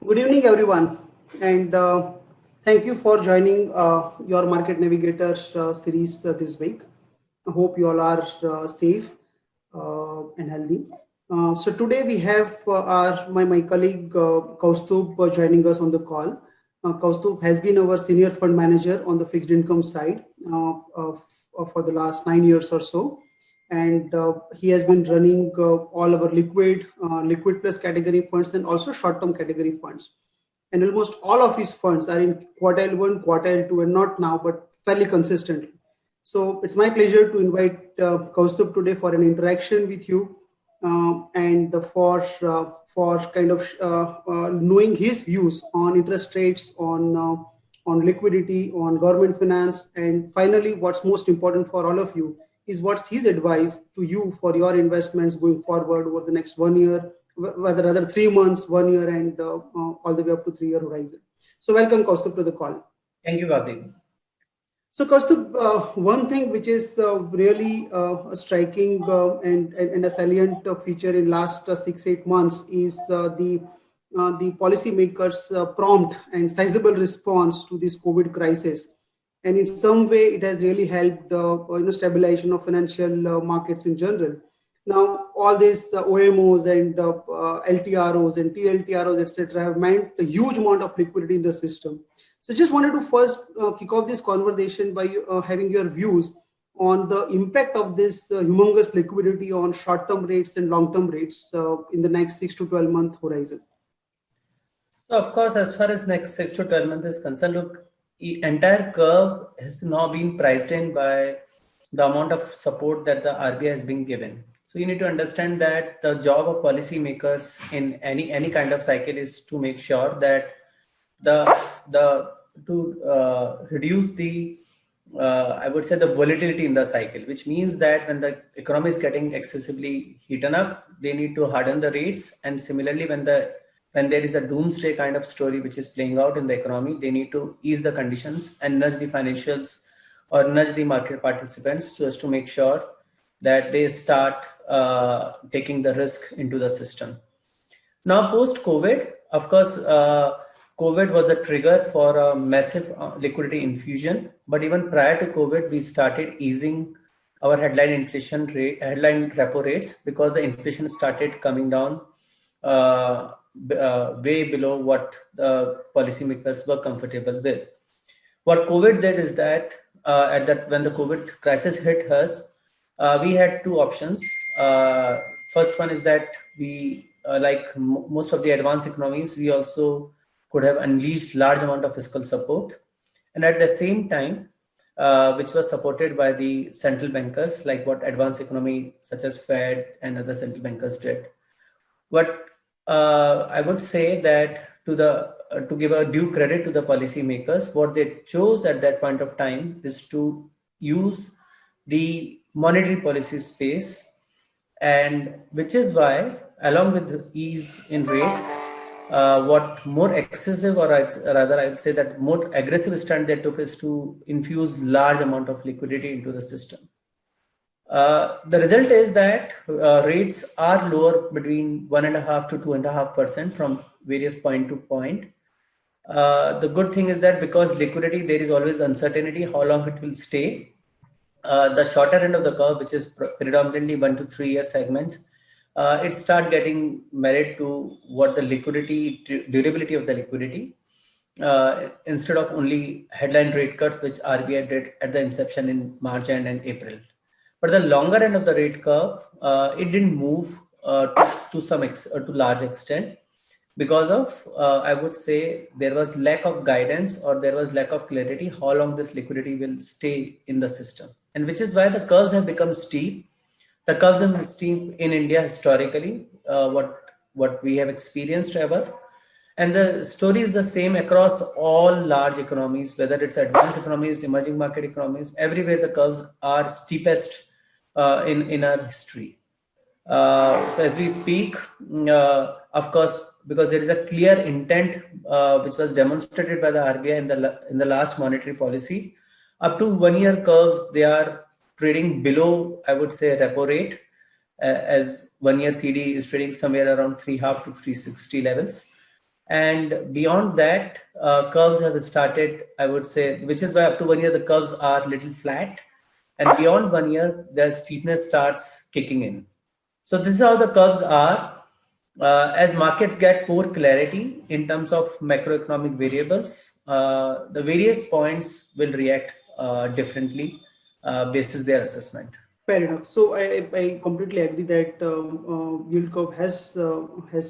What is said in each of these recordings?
Good evening, everyone, and thank you for joining your Market Navigator series this week. I hope you all are safe and healthy. So today we have my colleague Kaustubh joining us on the call. Kaustubh has been our senior fund manager on the fixed income side for the last 9 years or so, and he has been running all our liquid plus category funds and also short term category funds, and almost all of his funds are in quartile 1, quartile 2, and not now but fairly consistently. So it's my pleasure to invite Kaustubh today for an interaction with you, and for kind of knowing his views on interest rates, on liquidity, on government finance, and finally, what's most important for all of you is what's his advice to you for your investments going forward over the next 1 year, whether rather 3 months, 1 year, and all the way up to 3 year horizon. So welcome, Kaustubh, to the call. Thank you, Karthik. So, Kaustubh, one thing which is really a striking and a salient feature in last 6-8 months is the policymakers' prompt and sizable response to this COVID crisis, and in some way it has really helped stabilization of financial markets in general. Now, all these OMOs and LTROs and TLTROs, etc., have meant a huge amount of liquidity in the system. So just wanted to first kick off this conversation by having your views on the impact of this humongous liquidity on short-term rates and long-term rates in the next 6 to 12 month horizon. So, of course, as far as next 6 to 12 months is concerned, look, the entire curve has now been priced in by the amount of support that the RBI has been given. So you need to understand that the job of policymakers in any kind of cycle is to make sure that to reduce the I would say the volatility in the cycle, which means that when the economy is getting excessively heated up, they need to harden the rates. And similarly, when there is a doomsday kind of story which is playing out in the economy, they need to ease the conditions and nudge the financials or nudge the market participants so as to make sure that they start taking the risk into the system. Now, post-COVID, of course, COVID was a trigger for a massive liquidity infusion. But even prior to COVID, we started easing our headline repo rates, because the inflation started coming down way below what the policymakers were comfortable with. What COVID did is that when the COVID crisis hit us, we had two options. First one is that we, like most of the advanced economies, we also could have unleashed large amount of fiscal support, and at the same time, which was supported by the central bankers, like what advanced economy such as Fed and other central bankers did. What I would say that to give a due credit to the policymakers, what they chose at that point of time is to use the monetary policy space, and which is why, along with the ease in rates, what more excessive, or rather I would say that more aggressive stand they took is to infuse large amount of liquidity into the system. The result is that rates are lower between 1.5% to 2.5% from various point to point. The good thing is that because liquidity, there is always uncertainty how long it will stay. The shorter end of the curve, which is predominantly 1 to 3 year segment, it start getting married to what the durability of the liquidity, instead of only headline rate cuts, which RBI did at the inception in March and April. But the longer end of the rate curve, it didn't move to large extent, because of, I would say, there was lack of guidance, or there was lack of clarity how long this liquidity will stay in the system. And which is why the curves have become steep. The curves have been steep in India historically, what we have experienced ever. And the story is the same across all large economies, whether it's advanced economies, emerging market economies, everywhere the curves are steepest in our history. So as we speak, of course, because there is a clear intent which was demonstrated by the RBI in the last monetary policy, up to 1 year curves, they are trading below, I would say, repo rate, as 1 year CD is trading somewhere around 3.5 to 360 levels. And beyond that, curves have started, I would say, which is why up to 1 year, the curves are little flat. And beyond 1 year, the steepness starts kicking in. So this is how the curves are. As markets get more clarity in terms of macroeconomic variables, the various points will react differently basis their assessment. Fair enough. So I completely agree that yield curve has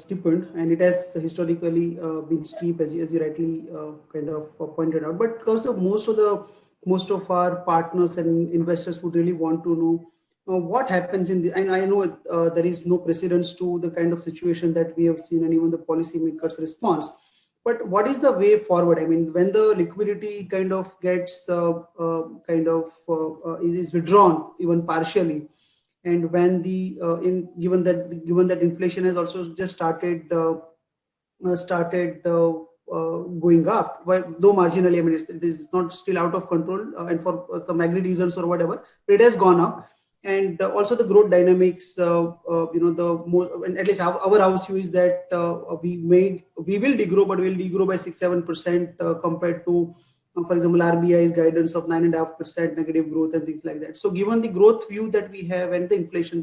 steepened, and it has historically been steep, as you rightly kind of pointed out. But because most of our partners and investors would really want to know what happens in the, and I know there is no precedence to the kind of situation that we have seen, and even the policymakers' response. But what is the way forward? I mean, when the liquidity kind of gets is withdrawn even partially, and when the given that inflation has also just started going up, though marginally. I mean, it is not still out of control, and for some agri reasons or whatever, but it has gone up. And also the growth dynamics, the more, and at least our house view is that we will degrow, but we'll degrow by 6-7% compared to, for example, RBI's guidance of 9.5% negative growth and things like that. So given the growth view that we have and the inflation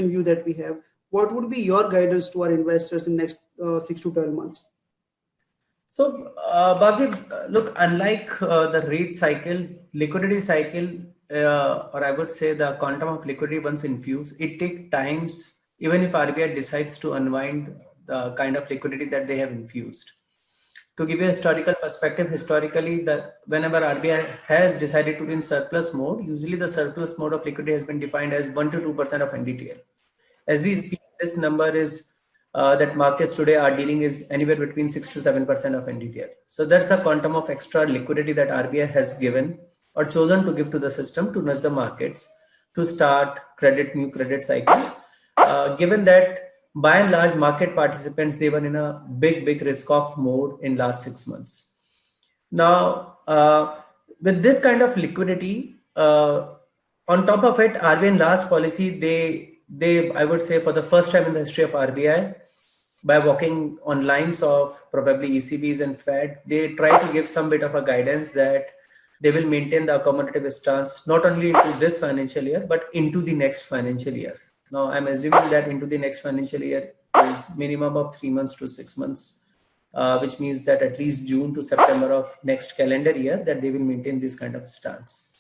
view that we have, what would be your guidance to our investors in next 6 to 12 months? So, Bhavdev, look, unlike the rate cycle, liquidity cycle, or I would say the quantum of liquidity once infused, it takes times, even if RBI decides to unwind the kind of liquidity that they have infused. To give you a historical perspective, historically, whenever RBI has decided to be in surplus mode, usually the surplus mode of liquidity has been defined as 1 to 2% of NDTL. As we speak, this number is that markets today are dealing is anywhere between 6 to 7% of NDTL. So that's the quantum of extra liquidity that RBI has given or chosen to give to the system to nudge the markets to start new credit cycle. Given that by and large market participants, they were in a big risk off mode in last 6 months. Now, with this kind of liquidity, on top of it, RBI in last policy, they I would say for the first time in the history of RBI, by walking on lines of probably ECBs and Fed, they try to give some bit of a guidance that they will maintain the accommodative stance not only into this financial year, but into the next financial year. Now, I'm assuming that into the next financial year is minimum of 3 months to 6 months, which means that at least June to September of next calendar year, that they will maintain this kind of stance.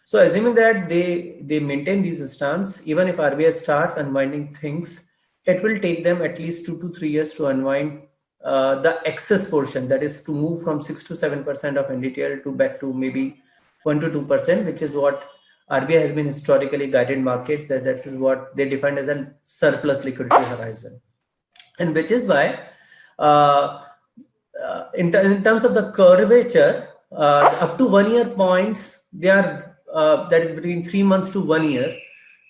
So assuming that they maintain these stance, even if RBI starts unwinding things, it will take them at least 2 to 3 years to unwind the excess portion, that is to move from 6 to 7% of NDTL to back to maybe 1 to 2%, which is what RBI has been historically guided markets, that is what they defined as a surplus liquidity horizon. And which is why in terms of the curvature, up to 1 year points, they are that is between 3 months to 1 year,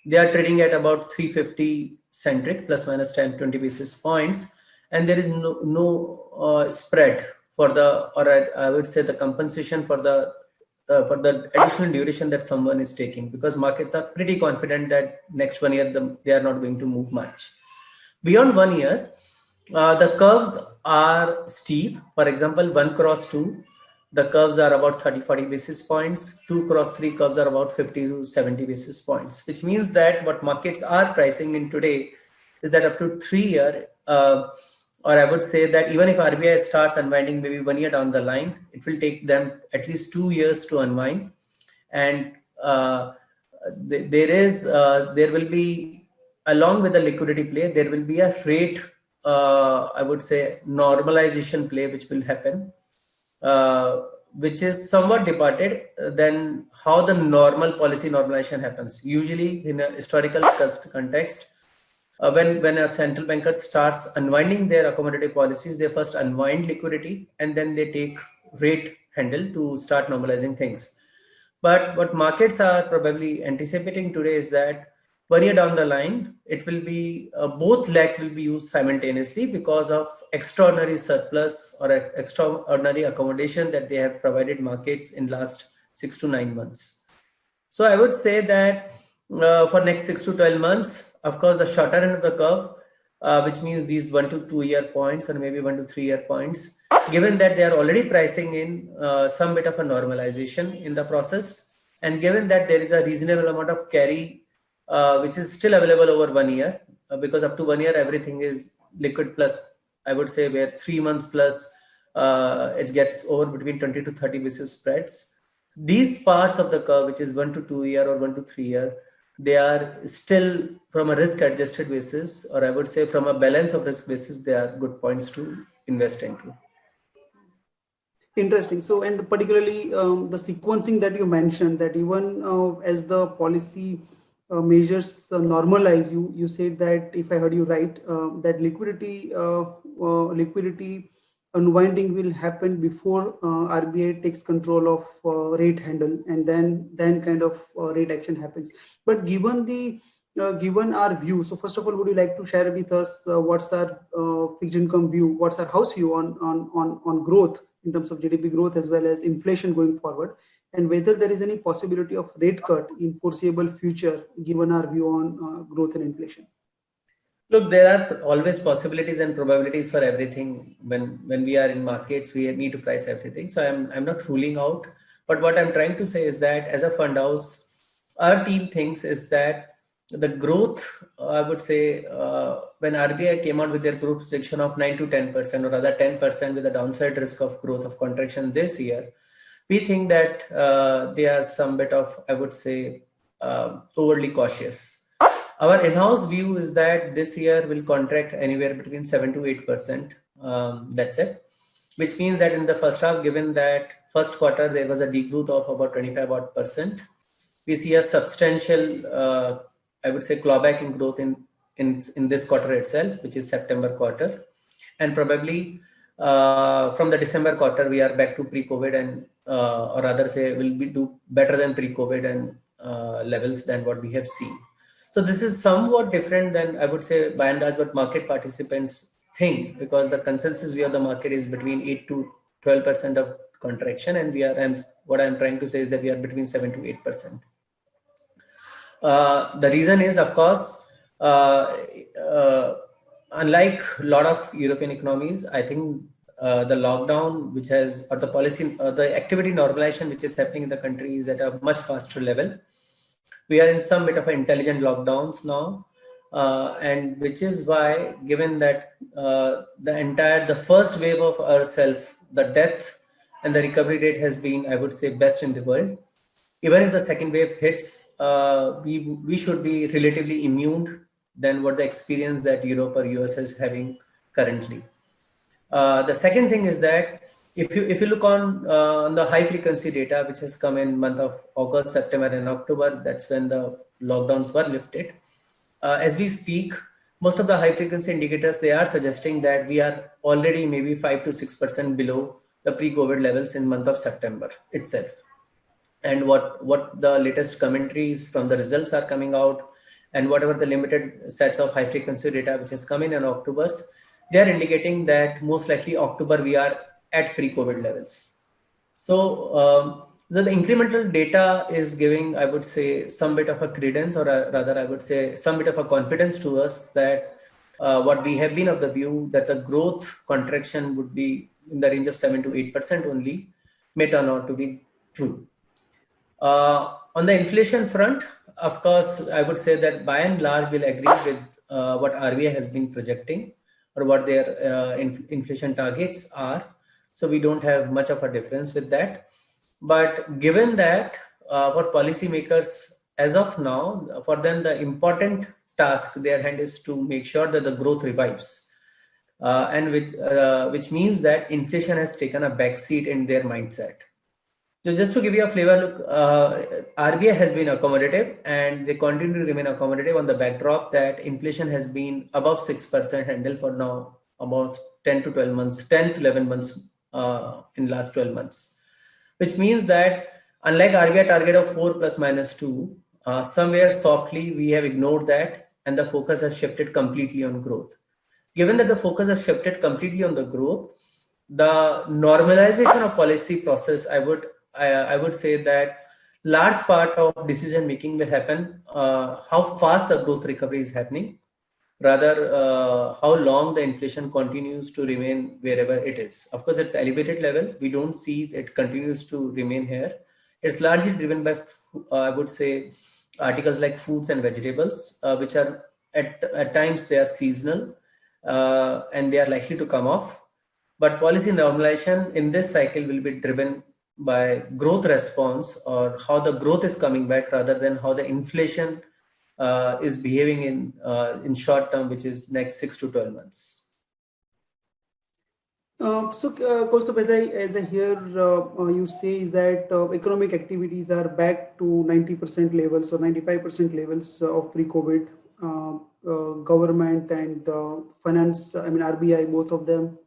they are trading at about 350 centric plus minus 10-20 basis points, and there is no spread for the, or I would say the compensation for the additional duration that someone is taking, because markets are pretty confident that next 1 year they are not going to move much. Beyond 1 year, the curves are steep. For example, 1 cross 2, the curves are about 30-40 basis points. 2 cross 3 curves are about 50 to 70 basis points, which means that what markets are pricing in today is that up to 3 year, or I would say that even if RBI starts unwinding maybe 1 year down the line, it will take them at least 2 years to unwind. And there will be, along with the liquidity play, there will be a rate, I would say, normalization play which will happen, which is somewhat departed than how the normal policy normalization happens. Usually in a historical context, when a central banker starts unwinding their accommodative policies, they first unwind liquidity and then they take rate handle to start normalizing things. But what markets are probably anticipating today is that 1 year down the line, it will be both legs will be used simultaneously because of extraordinary surplus or extraordinary accommodation that they have provided markets in last 6 to 9 months. So I would say that for next 6 to 12 months, of course, the shorter end of the curve, which means these 1 to 2 year points or maybe 1 to 3 year points, given that they are already pricing in some bit of a normalization in the process, and given that there is a reasonable amount of carry which is still available over 1 year, because up to 1 year everything is liquid plus, I would say, where 3 months plus it gets over between 20 to 30 basis spreads. These parts of the curve, which is 1 to 2 year or 1 to 3 year, they are still from a risk adjusted basis, or I would say from a balance of risk basis, they are good points to invest into. Interesting. So, and particularly the sequencing that you mentioned, that even as the policy measures normalize, you said that, if I heard you right, that liquidity unwinding will happen before RBI takes control of rate handle, and then kind of rate action happens. But given our view, so first of all, would you like to share with us what's our fixed income view, what's our house view on growth in terms of GDP growth as well as inflation going forward, and whether there is any possibility of rate cut in foreseeable future given our view on growth and inflation? Look, there are always possibilities and probabilities for everything. When we are in markets, we need to price everything. So I'm not ruling out. But what I'm trying to say is that as a fund house, our team thinks is that the growth, I would say, when RBI came out with their growth projection of 9 to 10%, or rather 10% with a downside risk of growth of contraction this year, we think that they are some bit of, I would say, overly cautious. Our in-house view is that this year will contract anywhere between 7 to 8%. That's it. Which means that in the first half, given that first quarter there was a degrowth of about 25%, we see a substantial, I would say, clawback in growth in this quarter itself, which is September quarter, and probably from the December quarter we are back to pre-COVID, and or rather say will be do better than pre-COVID and levels than what we have seen. So this is somewhat different than, I would say, by and large what market participants think, because the consensus view of the market is between 8 to 12% of contraction, and we are, and what I'm trying to say is that we are between 7 to 8%. The reason is, of course, unlike a lot of European economies, I think the lockdown, which has, or the policy, or the activity normalization which is happening in the country is at a much faster level. We are in some bit of intelligent lockdowns now, and which is why, given that the first wave of ourself, the death and the recovery rate has been, I would say, best in the world. Even if the second wave hits, we should be relatively immune than what the experience that Europe or US is having currently. The second thing is that if you look on the high frequency data, which has come in month of August, September, and October, that's when the lockdowns were lifted. As we speak, most of the high frequency indicators, they are suggesting that we are already maybe 5 to 6% below the pre-COVID levels in month of September itself. And what the latest commentaries from the results are coming out, and whatever the limited sets of high frequency data which has come in October, they are indicating that most likely October we are at pre-COVID levels. So, so the incremental data is giving, I would say, some bit of a credence, or rather I would say some bit of a confidence to us that what we have been of the view that the growth contraction would be in the range of 7 to 8% only may turn out to be true. On the inflation front, of course, I would say that by and large we'll agree with what RBI has been projecting, or what their inflation targets are. So we don't have much of a difference with that. But given that what policymakers as of now, for them the important task their hand is to make sure that the growth revives, and which means that inflation has taken a backseat in their mindset. So just to give you a flavor, look, RBI has been accommodative, and they continue to remain accommodative on the backdrop that inflation has been above 6% handle for now about 10 to 12 months, 10 to 11 months in last 12 months, which means that unlike RBI target of 4 plus minus 2, somewhere softly we have ignored that, and the focus has shifted completely on growth. Given that the focus has shifted completely on the growth, the normalization of policy process, I would say that large part of decision making will happen how fast the growth recovery is happening. rather how long the inflation continues to remain wherever it is. Of course, it's elevated level. We don't see it continues to remain here. It's largely driven by, I would say, articles like foods and vegetables, which are at times they are seasonal and they are likely to come off. But policy normalization in this cycle will be driven by growth response or how the growth is coming back rather than how the inflation is behaving in short term, which is next 6 to 12 months. Kaustubh, as I hear you say, is that economic activities are back to 90% levels or 95% levels of pre-COVID. Government and finance, I mean RBI, both of them,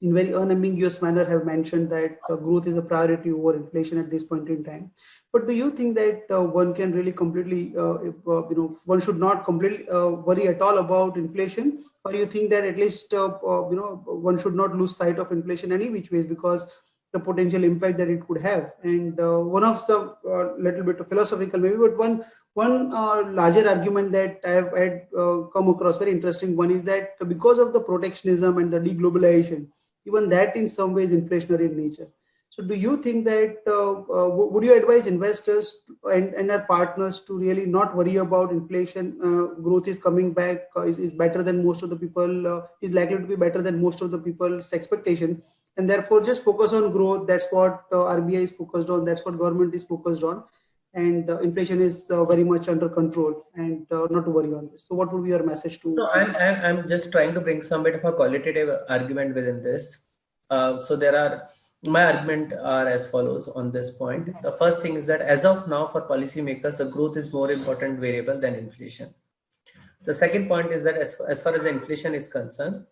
in very unambiguous manner, have mentioned that growth is a priority over inflation at this point in time. But do you think that one can really completely, one should not completely worry at all about inflation, or you think that at least one should not lose sight of inflation any which ways because the potential impact that it could have? And one of some little bit of philosophical maybe, but one larger argument that I have had come across, very interesting one, is that because of the protectionism and the deglobalization, even that in some ways inflationary in nature. So do you think that, would you advise investors and our partners to really not worry about inflation? Growth is coming back, is better than most of the people, is likely to be better than most of the people's expectation. And therefore just focus on growth. That's what RBI is focused on. That's what government is focused on. And inflation is very much under control, and not to worry on this. So what would be your message to? No, I'm just trying to bring some bit of a qualitative argument within this. My argument are as follows on this point. The first thing is that as of now, for policymakers, the growth is more important variable than inflation. The second point is that as far as the inflation is concerned,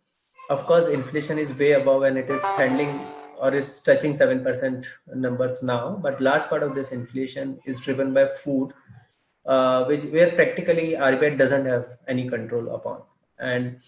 of course, inflation is way above and it is handling or it's touching 7% numbers now. But large part of this inflation is driven by food, where practically RBI doesn't have any control upon. And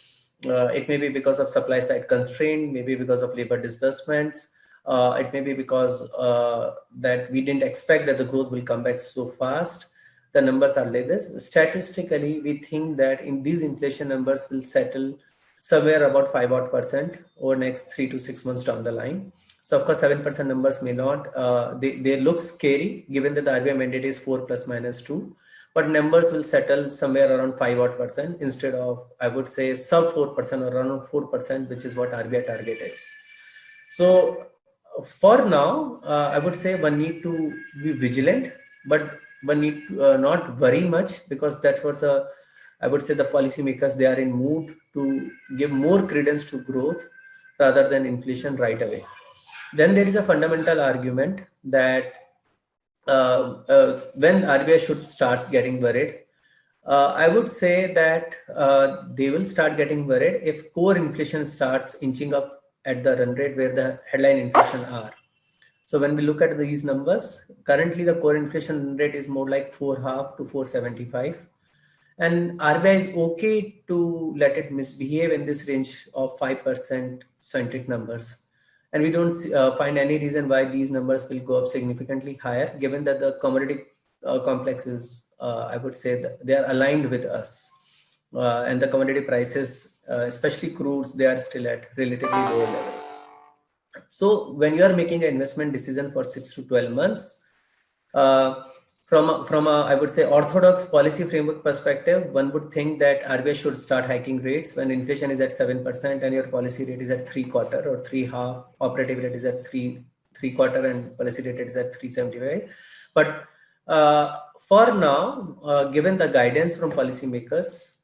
it may be because of supply side constraint, maybe because of labor disbursements. It may be because that we didn't expect that the growth will come back so fast. The numbers are like this. Statistically, we think that in these inflation numbers will settle somewhere about 5% over next 3 to 6 months down the line. So of course, 7% numbers may not, they look scary given that the RBI mandate is 4 plus minus 2, but numbers will settle somewhere around 5% instead of, I would say, sub 4% or around 4%, which is what RBI target is. So for now, I would say one need to be vigilant, but one need to not worry much, because that was I would say the policymakers, they are in mood to give more credence to growth rather than inflation right away. Then there is a fundamental argument that when RBI should start getting worried, I would say that they will start getting worried if core inflation starts inching up at the run rate where the headline inflation are. So when we look at these numbers, currently the core inflation rate is more like 4.5 to 4.75. And RBI is okay to let it misbehave in this range of 5% centric numbers. And we don't find any reason why these numbers will go up significantly higher, given that the commodity complex is, I would say, that they are aligned with us. And the commodity prices, especially crudes, they are still at relatively lower level. So when you are making an investment decision for 6 to 12 months, from a, I would say, orthodox policy framework perspective, one would think that RBI should start hiking rates when inflation is at 7% and your policy rate is at 3/4 or 3.5, operative rate is at 3/4 and policy rate is at 3.75. But for now, given the guidance from policymakers,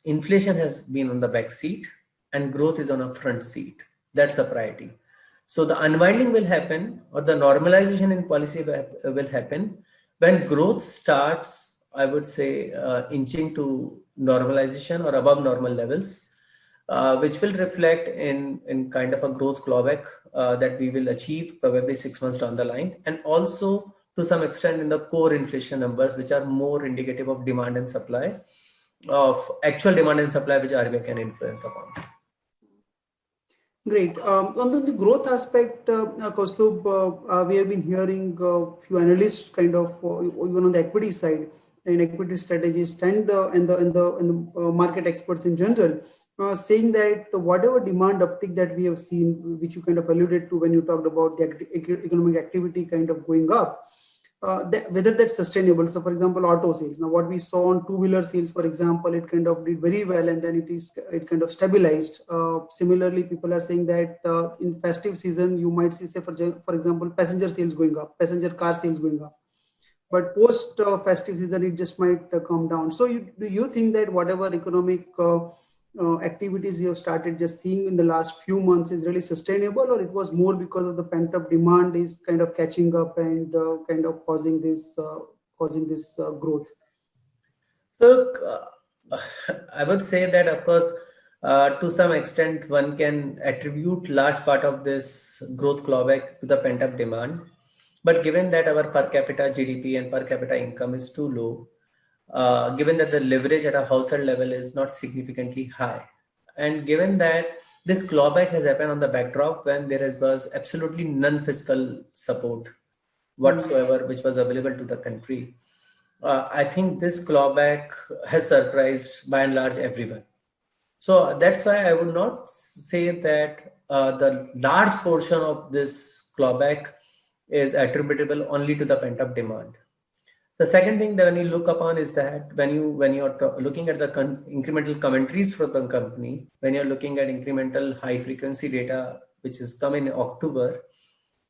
inflation has been on the back seat and growth is on a front seat. That's the priority. So the unwinding will happen, or the normalization in policy will happen when growth starts, I would say, inching to normalization or above normal levels, which will reflect in kind of a growth clawback that we will achieve probably 6 months down the line, and also to some extent in the core inflation numbers, which are more indicative of demand and supply, of actual demand and supply, which RBI can influence upon. Great. On the growth aspect, Kaustubh, we have been hearing a few analysts kind of, even on the equity side, and equity strategists and the market experts in general, saying that whatever demand uptick that we have seen, which you kind of alluded to when you talked about the economic activity kind of going up, whether that's sustainable. So, for example, auto sales. Now, what we saw on two-wheeler sales, for example, it kind of did very well, and then it kind of stabilized. Similarly, people are saying that in festive season, you might see, say, for example, passenger sales going up, passenger car sales going up. But post festive season, it just might come down. So, do you think that whatever economic activities we have started just seeing in the last few months is really sustainable, or it was more because of the pent up demand is kind of catching up and kind of causing this growth? So I would say that, of course, to some extent, one can attribute large part of this growth clawback to the pent-up demand. But given that our per capita GDP and per capita income is too low, given that the leverage at a household level is not significantly high, and given that this clawback has happened on the backdrop when was absolutely none fiscal support whatsoever which was available to the country, I think this clawback has surprised by and large everyone. So that's why I would not say that the large portion of this clawback is attributable only to the pent-up demand. The second thing that when you look upon is that when you're looking at the incremental commentaries from the company, when you're looking at incremental high frequency data which is come in October,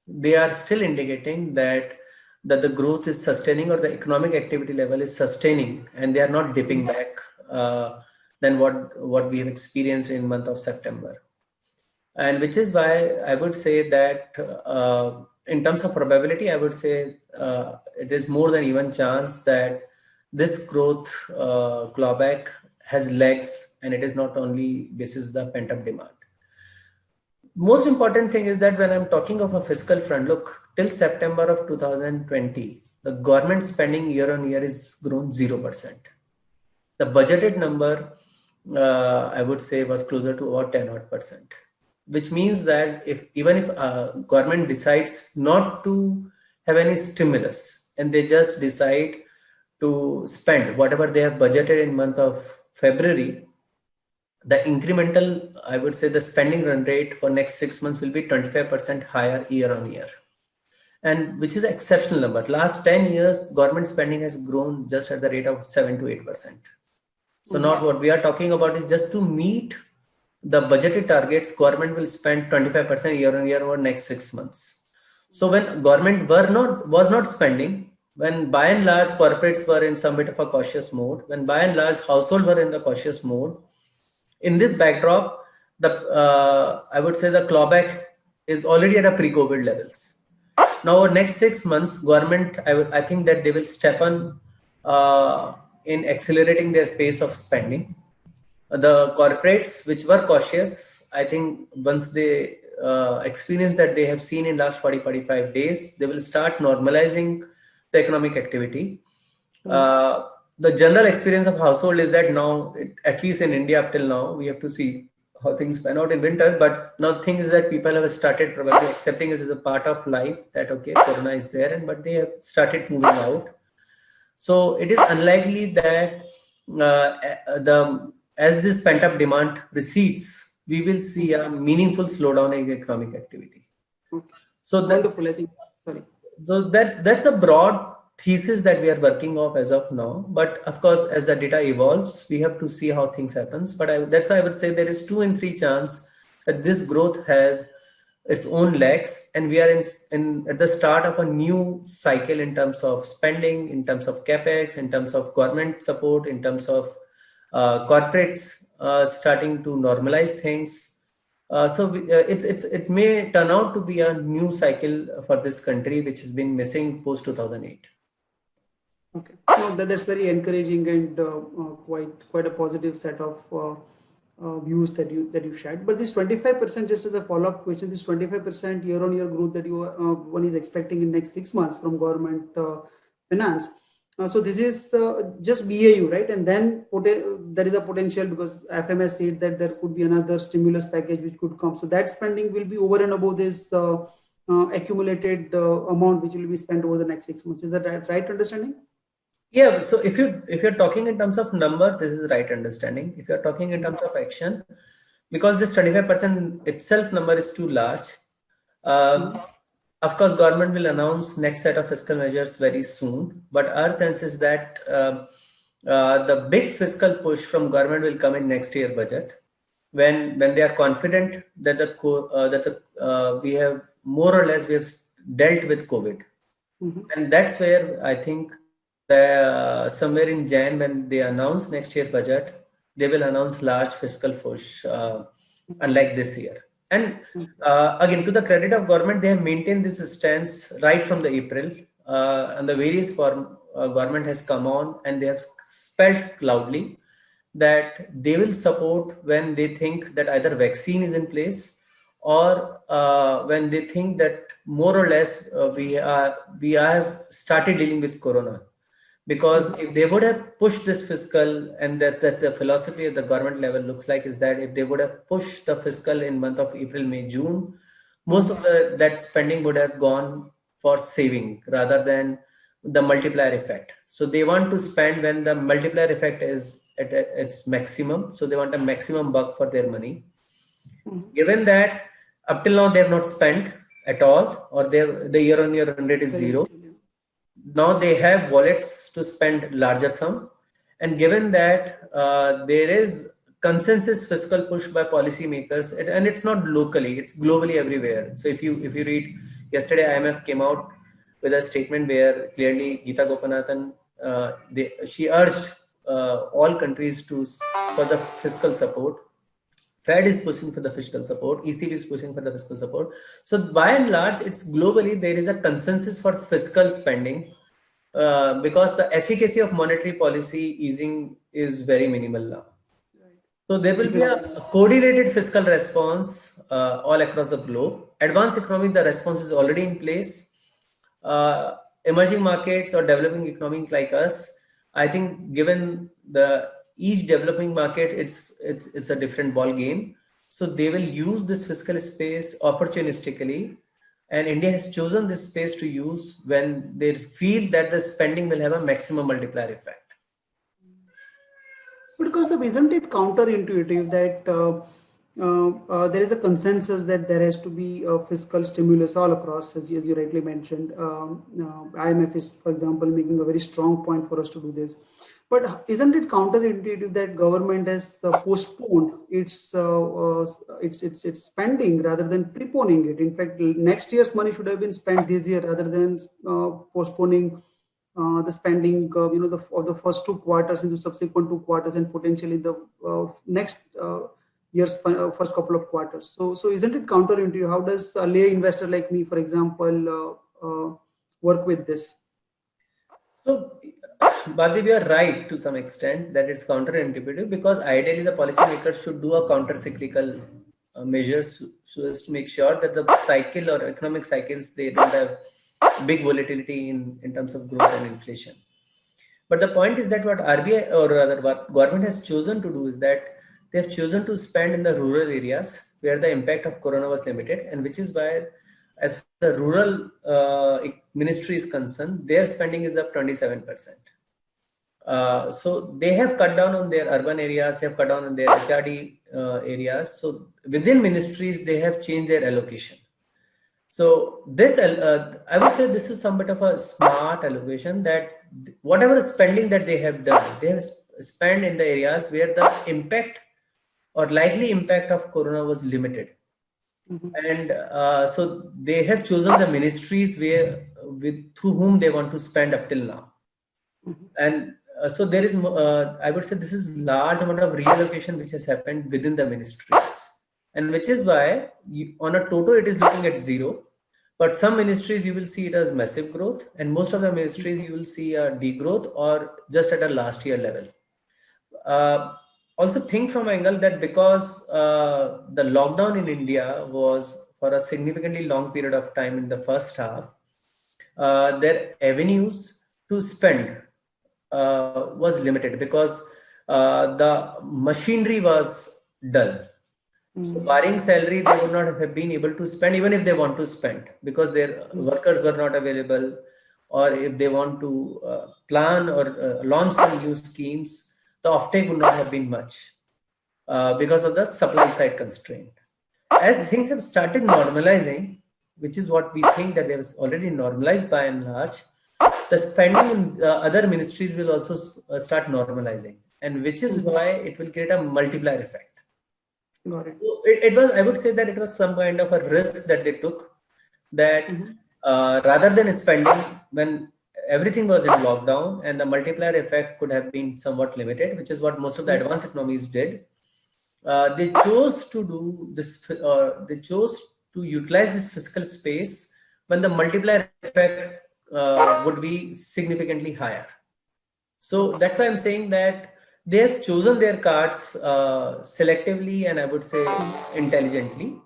they are still indicating that the growth is sustaining, or the economic activity level is sustaining, and they are not dipping back than what we have experienced in month of September. And which is why I would say that in terms of probability, I would say it is more than even chance that this growth clawback has legs, and it is not only basis the pent-up demand. Most important thing is that when I'm talking of a fiscal front, look, till September of 2020, the government spending year on year is grown 0%. The budgeted number, I would say, was closer to about 10%, which means that even if government decides not to have any stimulus and they just decide to spend whatever they have budgeted in month of February, the incremental, I would say, the spending run rate for next 6 months will be 25% higher year on year, and which is an exceptional number. Last 10 years, government spending has grown just at the rate of 7 to 8%. So not what we are talking about is just to meet the budgeted targets, government will spend 25% year on year over next 6 months. So when government was not spending, when by and large corporates were in some bit of a cautious mode, when by and large households were in the cautious mode, in this backdrop, I would say the clawback is already at a pre-COVID levels. Now, over next 6 months, government, I think that they will step on in accelerating their pace of spending. The corporates which were cautious, I think once they experience that they have seen in last 40-45 days, they will start normalizing the economic activity. The general experience of household is that now, at least in India up till now, we have to see how things pan out in winter. But now the thing is that people have started probably accepting this as a part of life, that okay, corona is there, but they have started moving out. So it is unlikely that as this pent-up demand recedes, we will see a meaningful slowdown in economic activity. Okay. So wonderful, I think. Sorry. So that's a broad thesis that we are working off as of now. But of course, as the data evolves, we have to see how things happens. But that's why I would say there is 2 in 3 chance that this growth has its own legs, and we are at the start of a new cycle in terms of spending, in terms of capex, in terms of government support, in terms of corporates starting to normalize things. So it may turn out to be a new cycle for this country, which has been missing post 2008. Okay, no, that's very encouraging and quite a positive set of views that you shared. But this 25%, just as a follow-up question, this 25% year-on-year growth that one is expecting in next 6 months from government finance. So this is just BAU, right? And then there is a potential, because FMS said that there could be another stimulus package which could come. So that spending will be over and above this accumulated amount which will be spent over the next 6 months. Is that right understanding? Yeah, so if you're talking in terms of number, this is right understanding. If you're talking in terms of action, because this 25% itself number is too large, Mhm. of course, government will announce next set of fiscal measures very soon. But our sense is that the big fiscal push from government will come in next year budget, when they are confident that we have more or less we have dealt with COVID. Mhm. And that's where I think somewhere in Jan, when they announce next year budget, they will announce large fiscal push, unlike this year. And again, to the credit of government, they have maintained this stance right from the April, and the various government has come on and they have spelled loudly that they will support when they think that either vaccine is in place, or when they think that more or less we have started dealing with corona. Because if they would have pushed this fiscal, and that the philosophy at the government level looks like is that if they would have pushed the fiscal in month of April, May, June, most of that spending would have gone for saving rather than the multiplier effect. So they want to spend when the multiplier effect is at its maximum. So they want a maximum buck for their money. Given that up till now they have not spent at all, or the year-on-year run rate is Very zero. little, yeah. Now they have wallets to spend larger sum, and given that there is consensus fiscal push by policymakers, and it's not locally, it's globally everywhere. So if you read yesterday, IMF came out with a statement where clearly Geeta Gopinathan, she urged all countries for the fiscal support. Fed is pushing for the fiscal support, ECB is pushing for the fiscal support. So by and large, it's globally there is a consensus for fiscal spending, because the efficacy of monetary policy easing is very minimal now. Right. So there will be a coordinated fiscal response all across the globe. Advanced economy, the response is already in place. Emerging markets or developing economies like us, I think, given the each developing market, it's a different ball game. So they will use this fiscal space opportunistically, and India has chosen this space to use when they feel that the spending will have a maximum multiplier effect. Because isn't it counterintuitive that there is a consensus that there has to be a fiscal stimulus all across, as you rightly mentioned. IMF is, for example, making a very strong point for us to do this. But isn't it counterintuitive that government has postponed its spending rather than preponing it? In fact, next year's money should have been spent this year rather than postponing the spending, of the first 2 quarters into subsequent 2 quarters, and potentially the next year's first couple of quarters. So isn't it counterintuitive? How does a lay investor like me, for example, work with this? So, Bharti, you are right to some extent that it's counterintuitive, because ideally the policymakers should do a counter-cyclical measures so as to make sure that the cycle or economic cycles, they don't have big volatility in terms of growth and inflation. But the point is that what RBI, or rather what government has chosen to do, is that they have chosen to spend in the rural areas where the impact of corona was limited, and which is why, as the rural ministry is concerned, their spending is up 27%. So they have cut down on their urban areas, they have cut down on their HRD areas. So within ministries, they have changed their allocation. So this, I would say, this is some bit of a smart allocation, that whatever spending that they have done, they have spent in the areas where the impact or likely impact of corona was limited. And so they have chosen the ministries through whom they want to spend up till now. And so there is, I would say, this is large amount of reallocation which has happened within the ministries, and which is why on a total it is looking at zero. But some ministries you will see it as massive growth, and most of the ministries you will see a degrowth or just at a last year level. Also think from angle that because the lockdown in India was for a significantly long period of time in the first half, their avenues to spend was limited, because the machinery was dull. So barring salary, they would not have been able to spend even if they want to spend, because their workers were not available, or if they want to plan or launch some new schemes, the offtake would not have been much because of the supply side constraint. As things have started normalizing, which is what we think that they was already normalized by and large, the spending in other ministries will also start normalizing, and which is why it will create a multiplier effect. Got it. So it was, I would say that it was some kind of a risk that they took, that rather than spending when everything was in lockdown, and the multiplier effect could have been somewhat limited, which is what most of the advanced economies did. They chose to do this, they chose to utilize this fiscal space when the multiplier effect would be significantly higher. So that's why I'm saying that they have chosen their cards selectively, and I would say intelligently.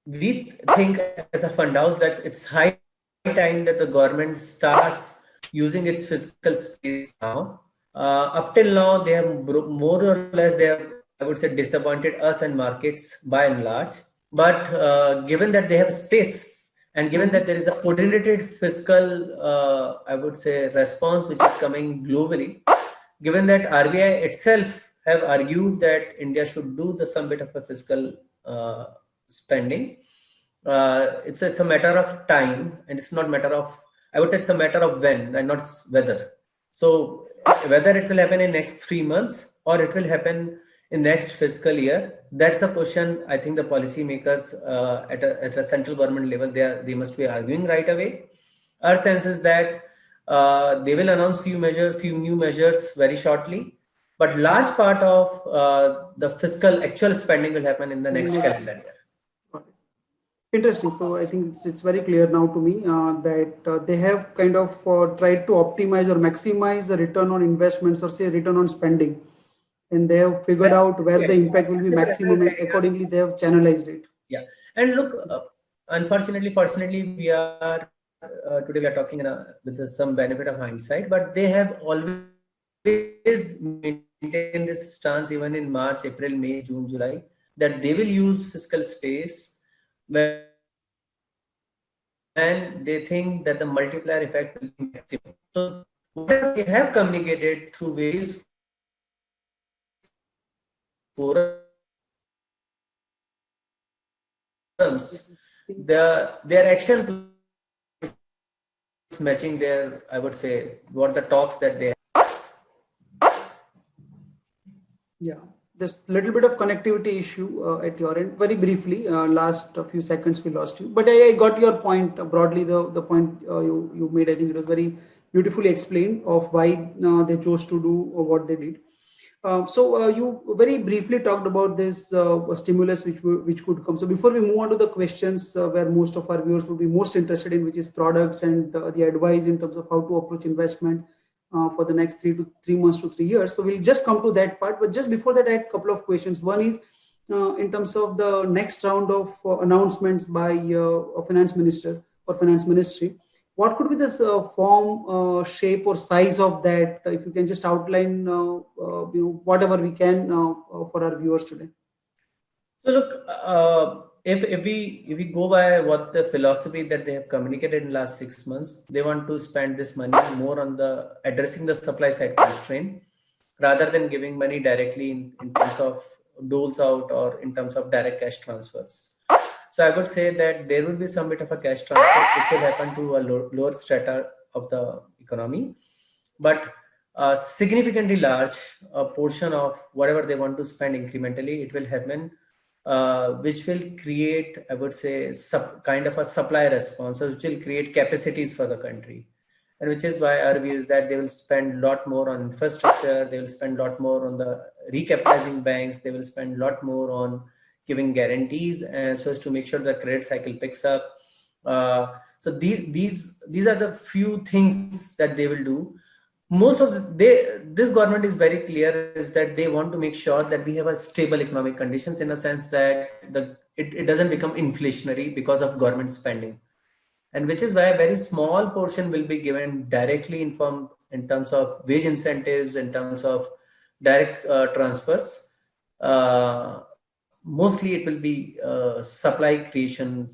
We think as a fund house that it's high time that the government starts using its fiscal space now. Up till now, they have more or less, they have, I would say, disappointed us and markets by and large. But given that they have space, and given that there is a coordinated fiscal, I would say, response which is coming globally, given that RBI itself have argued that India should do some bit of a fiscal spending, it's a matter of time, and it's not matter of, I would say it's a matter of when and not whether. So whether it will happen in next 3 months or it will happen in next fiscal year, that's the question I think the policymakers at a central government level, they must be arguing right away. Our sense is that they will announce few new measures very shortly, but large part of the fiscal actual spending will happen in the next calendar year. Interesting. So I think it's very clear now to me that they have kind of tried to optimize or maximize the return on investments, or say return on spending, and they have figured out where the impact will be maximum, and accordingly they have channelized it. Yeah, and look, fortunately, we are today we are talking with some benefit of hindsight, but they have always maintained this stance even in March, April, May, June, July, that they will use fiscal space and they think that the multiplier effect will be maximum. So what they have communicated through various forums, their action is matching their, I would say, what the talks that they have. Yeah. This little bit of connectivity issue at your end. Very briefly, last few seconds we lost you, but I got your point broadly. The point you made, I think it was very beautifully explained of why they chose to do what they did. So you very briefly talked about this stimulus which could come. So before we move on to the questions where most of our viewers will be most interested in, which is products and the advice in terms of how to approach investment for the next 3 months to 3 years. So we'll just come to that part. But just before that, I had a couple of questions. One is in terms of the next round of announcements by a finance minister or finance ministry. What could be this form, shape, or size of that? If you can just outline, whatever we can for our viewers today. So look, if we go by what the philosophy that they have communicated in the last 6 months, they want to spend this money more on the addressing the supply side constraint rather than giving money directly in terms of doles out or in terms of direct cash transfers. So I would say that there will be some bit of a cash transfer which will happen to a lower strata of the economy, but a significantly large portion of whatever they want to spend incrementally, it will happen, which will create, I would say, kind of a supply response, which will create capacities for the country. And which is why our view is that they will spend a lot more on infrastructure, they will spend a lot more on the recapitalizing banks, they will spend a lot more on giving guarantees, and so as to make sure the credit cycle picks up. So these are the few things that they will do. Most of this government is very clear is that they want to make sure that we have a stable economic conditions, in a sense that it doesn't become inflationary because of government spending, and which is why a very small portion will be given directly in terms of wage incentives, in terms of direct transfers. Mostly it will be supply creation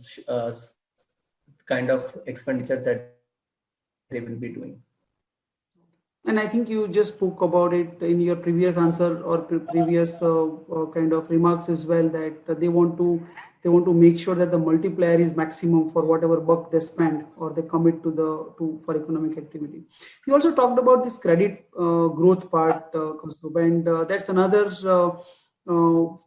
kind of expenditures that they will be doing. And I think you just spoke about it in your previous answer or previous kind of remarks as well, that they want to make sure that the multiplier is maximum for whatever buck they spend or they commit to for economic activity. You also talked about this credit growth part, Kaustubh, and that's another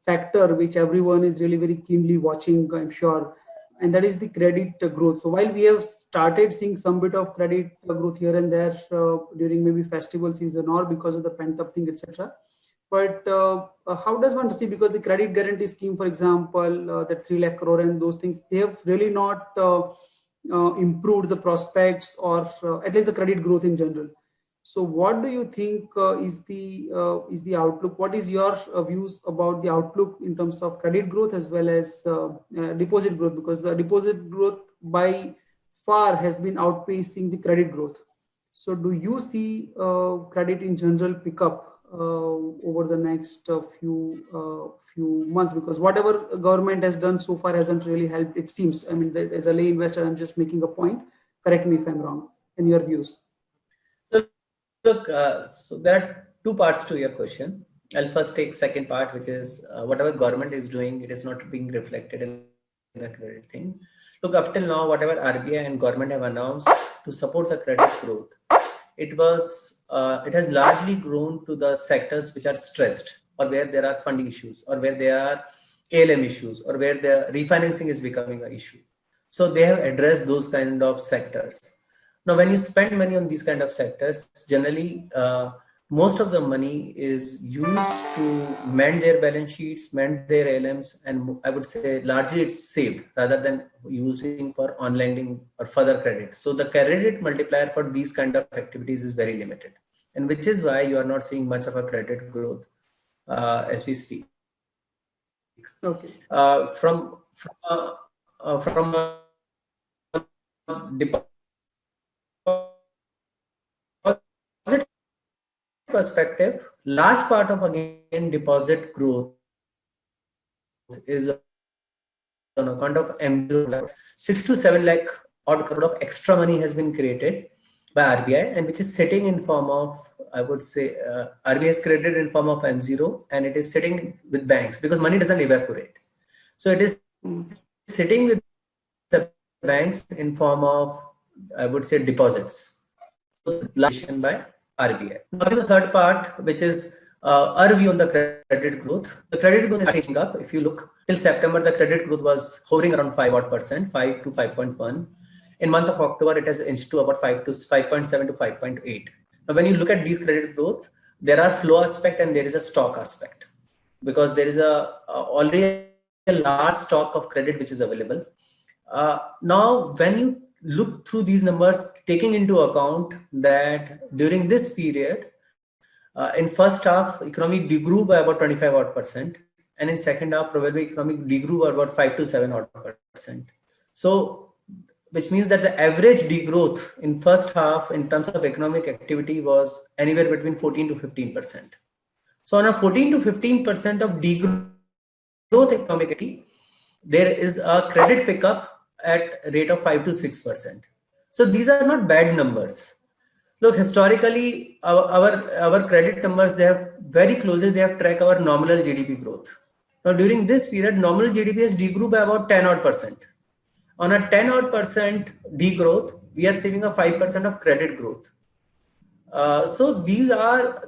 factor which everyone is really very keenly watching, I'm sure, and that is the credit growth. So while we have started seeing some bit of credit growth here and there during maybe festival season or because of the pent up thing, etc. But how does one see, because the credit guarantee scheme, for example, that 3 lakh crore and those things, they have really not improved the prospects or at least the credit growth in general. So, what do you think is the outlook? What is your views about the outlook in terms of credit growth as well as deposit growth? Because the deposit growth by far has been outpacing the credit growth. So, do you see credit in general pick up over the next few months? Because whatever government has done so far hasn't really helped. It seems. I mean, as a lay investor, I'm just making a point. Correct me if I'm wrong. In your views. So, look, so there are two parts to your question. I'll first take second part, which is whatever government is doing, it is not being reflected in the credit thing. Look, up till now, whatever RBI and government have announced to support the credit growth, it has largely grown to the sectors which are stressed or where there are funding issues or where there are ALM issues or where the refinancing is becoming an issue. So they have addressed those kind of sectors. Now, when you spend money on these kind of sectors, generally, most of the money is used to mend their balance sheets, mend their ALMs, and I would say largely it's saved rather than using for on lending or further credit. So the credit multiplier for these kind of activities is very limited, and which is why you are not seeing much of a credit growth as we speak. Okay. From a deposit perspective, large part of again deposit growth is on account of M0. 6 to 7 lakh odd crore of extra money has been created by RBI, and which is sitting in form of, I would say, RBI is created in form of M0, and it is sitting with banks because money doesn't evaporate. So it is sitting with the banks in form of, I would say, deposits. So by RBI. Now to the third part, which is our view on the credit growth. The credit growth is catching up. If you look till September, the credit growth was hovering around 5% 5 to 5.1. In month of October, it has inched to about 5.7 to 5.8. Now, when you look at these credit growth, there are flow aspect and there is a stock aspect, because there is already a large stock of credit which is available. Now, when you look through these numbers, taking into account that during this period, in first half, economy degrew by about 25 odd percent, and in second half, probably economy degrew by about 5 to 7 odd percent. So, which means that the average degrowth in first half in terms of economic activity was anywhere between 14 to 15%. So, on a 14 to 15% of degrowth economic activity, there is a credit pickup at a rate of 5 to 6%. So these are not bad numbers. Look, historically, our credit numbers, they have very closely, they have tracked our nominal GDP growth. Now, during this period, nominal GDP has degrew by about 10 odd percent. On a 10 odd percent degrowth, we are seeing a 5% of credit growth. So these are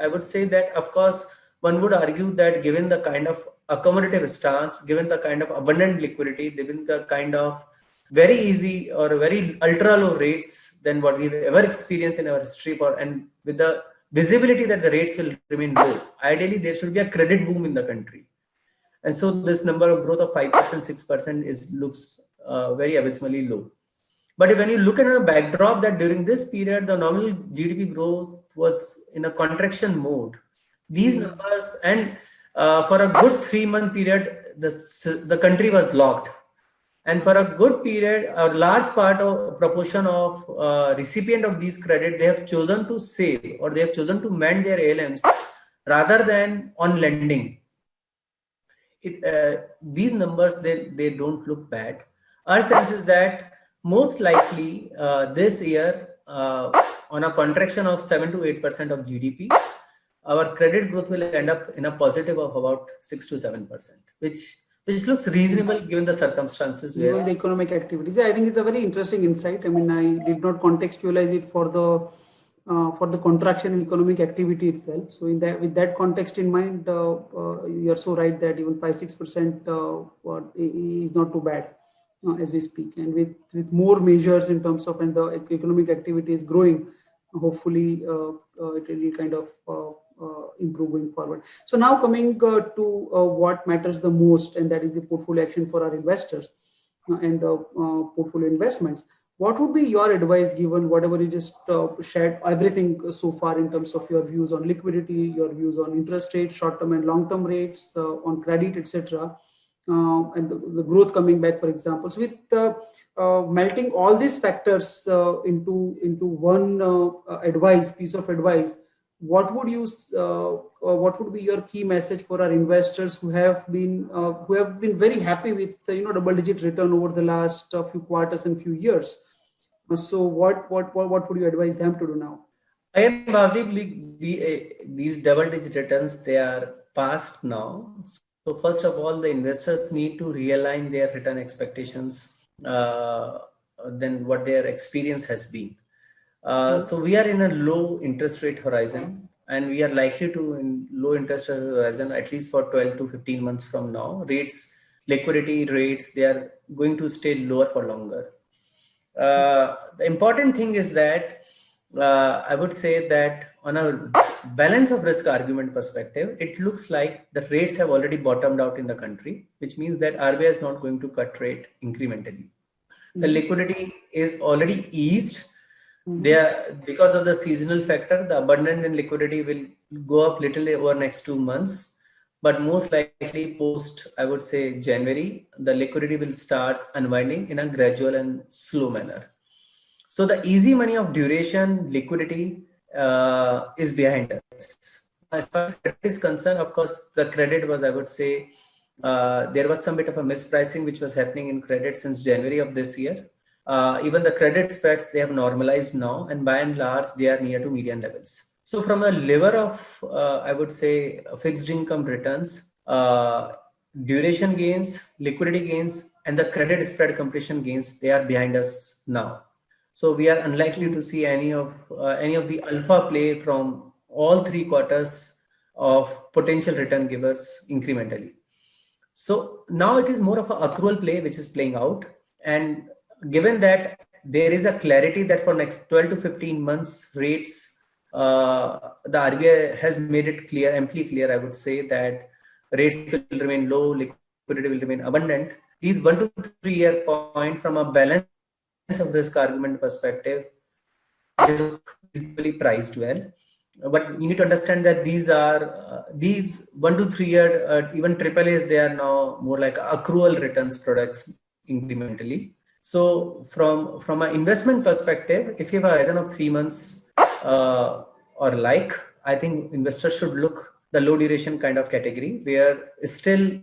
I would say that, of course, one would argue that given the kind of accommodative stance, given the kind of abundant liquidity, given the kind of very easy or very ultra low rates than what we've ever experienced in our history, and with the visibility that the rates will remain low, ideally there should be a credit boom in the country. And so this number of growth of 5%, 6% looks very abysmally low. But when you look at a backdrop that during this period, the nominal GDP growth was in a contraction mode, these numbers, and for a good 3-month period, the country was locked. And for a good period, a large part of proportion of recipient of these credit, they have chosen to save or they have chosen to mend their ALMs rather than on lending. These numbers, they don't look bad. Our sense is that most likely this year, on a contraction of 7 to 8% of GDP, our credit growth will end up in a positive of about 6 to 7%, which looks reasonable given the circumstances. Given the economic activities, I think it's a very interesting insight. I mean, I did not contextualize it for the contraction in economic activity itself. So, with that context in mind, you are so right that even 5-6% is not too bad as we speak. And with more measures in terms of when the economic activity is growing, hopefully it will kind of improve going forward. So now coming to what matters the most, and that is the portfolio action for our investors and the portfolio investments. What would be your advice, given whatever you just shared, everything so far in terms of your views on liquidity, your views on interest rates, short-term and long-term rates, on credit, etc., and the growth coming back, for example. So with melting all these factors into one piece of advice, what would be your key message for our investors who have been very happy with double-digit return over the last few quarters and few years? So what would you advise them to do now? Again, Bhavdeep, these double-digit returns, they are past now. So first of all, the investors need to realign their return expectations than what their experience has been. So we are in a low interest rate horizon, and we are likely to in low interest rate horizon at least for 12 to 15 months from now. Liquidity rates, they are going to stay lower for longer. The important thing is that I would say that on a balance of risk argument perspective, it looks like the rates have already bottomed out in the country, which means that RBI is not going to cut rate incrementally. The liquidity is already eased. Because of the seasonal factor, the abundance in liquidity will go up little over next 2 months, but most likely post, I would say, January, the liquidity will start unwinding in a gradual and slow manner. So the easy money of duration liquidity is behind us. As far as credit is concerned, of course, the credit was, I would say, there was some bit of a mispricing which was happening in credit since January of this year. Even the credit spreads, they have normalized now, and by and large, they are near to median levels. So from a lever of, I would say, fixed income returns, duration gains, liquidity gains, and the credit spread compression gains, they are behind us now. So we are unlikely to see any of the alpha play from all 3 quarters of potential return givers incrementally. So now it is more of an accrual play which is playing out, and given that there is a clarity that for next 12 to 15 months rates, the RBI has made it clear, amply clear, I would say, that rates will remain low, liquidity will remain abundant. These 1 to 3 year point from a balance of risk argument perspective, they look reasonably priced well. But you need to understand that these 1 to 3 year, even AAAs, they are now more like accrual returns products incrementally. So from an investment perspective, if you have a horizon of 3 months or like, I think investors should look the low duration kind of category, where still,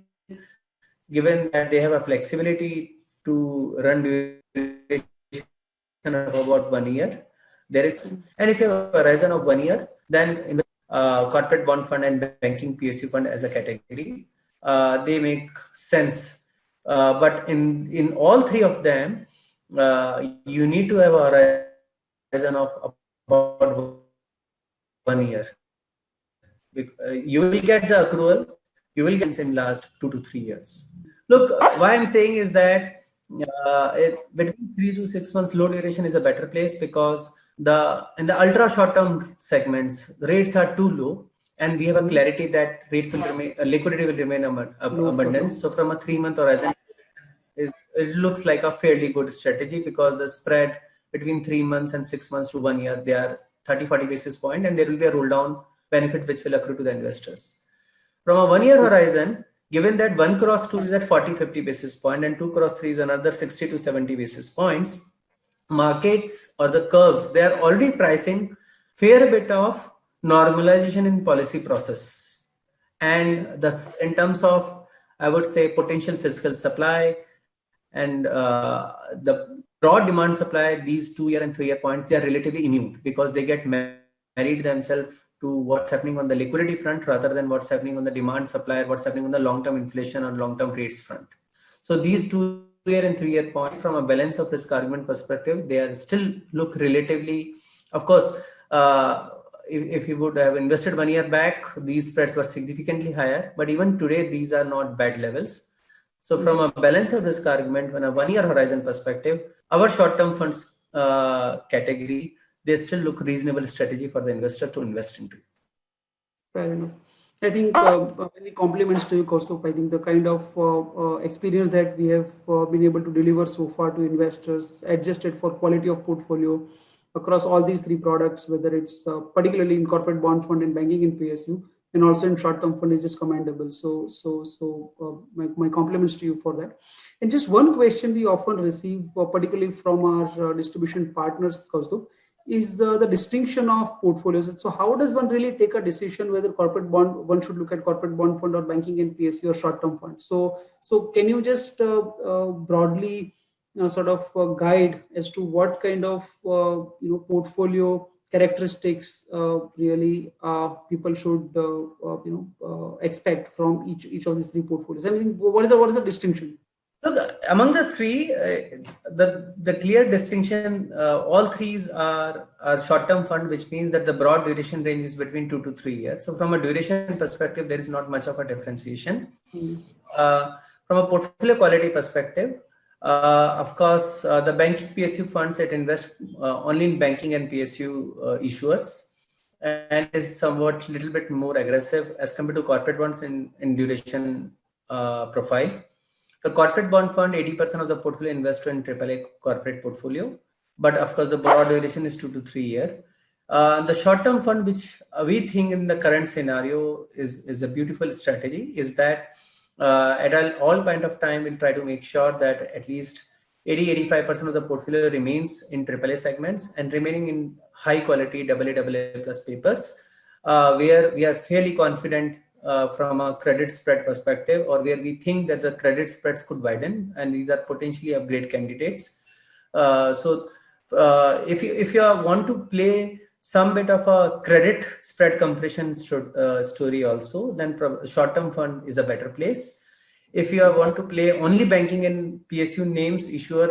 given that they have a flexibility to run duration of about 1 year, there is, and if you have a horizon of 1 year, then corporate bond fund and banking PSU fund as a category, they make sense. But in all 3 of them, you need to have a horizon of about 1 year. You will get the accrual, you will get in last 2 to 3 years. Look, why I'm saying is that between 3 to 6 months, low duration is a better place, because in the ultra short term segments, rates are too low, and we have a clarity that rates will remain, liquidity will remain abundant. So from a 3 month horizon, it looks like a fairly good strategy, because the spread between 3 months and 6 months to 1 year, they are 30-40 basis point, and there will be a roll down benefit which will accrue to the investors. From a 1 year horizon, given that 1 cross 2 is at 40-50 basis point and 2 cross 3 is another 60 to 70 basis points, markets or the curves, they are already pricing fair bit of normalization in policy process. And in terms of, I would say, potential fiscal supply and the broad demand supply, these 2-year and 3-year points, they are relatively immune because they get married themselves to what's happening on the liquidity front rather than what's happening on the demand supply, or what's happening on the long-term inflation or long-term rates front. So these 2-year and 3-year points, from a balance of risk argument perspective, they are still look relatively, of course, if you would have invested 1 year back, these spreads were significantly higher, but even today, these are not bad levels. So from a balance of risk argument, on a 1-year horizon perspective, our short-term funds category, they still look reasonable strategy for the investor to invest into. Fair enough. I think many compliments to you, Kaustubh. I think the kind of experience that we have been able to deliver so far to investors, adjusted for quality of portfolio across all these three products, whether it's particularly in corporate bond fund and banking in PSU, and also in short-term fund, is just commendable. My compliments to you for that. And just one question we often receive, particularly from our distribution partners, Kaustubh, is the distinction of portfolios. So how does one really take a decision whether one should look at corporate bond fund or banking in PSU or short-term fund? So can you just broadly sort of guide as to what kind of portfolio characteristics really people should expect from each of these three portfolios? I mean, what is the distinction? Look, among the three, the clear distinction, all threes are short-term fund, which means that the broad duration range is between 2 to 3 years. So from a duration perspective, there is not much of a differentiation. From a portfolio quality perspective, of course, the banking PSU funds that invest only in banking and PSU issuers, and is somewhat little bit more aggressive as compared to corporate bonds in duration profile. The corporate bond fund, 80% of the portfolio invested in AAA corporate portfolio, but of course the broad duration is 2 to 3 year. The short-term fund, which we think in the current scenario is a beautiful strategy, is that at all point of time we'll try to make sure that at least 80-85% of the portfolio remains in AAA segments and remaining in high quality AA plus papers, where we are fairly confident from a credit spread perspective, or where we think that the credit spreads could widen, and these are potentially upgrade candidates. If you want to play some bit of a credit spread compression story also, then short-term fund is a better place. If you want to play only banking and PSU names, issuer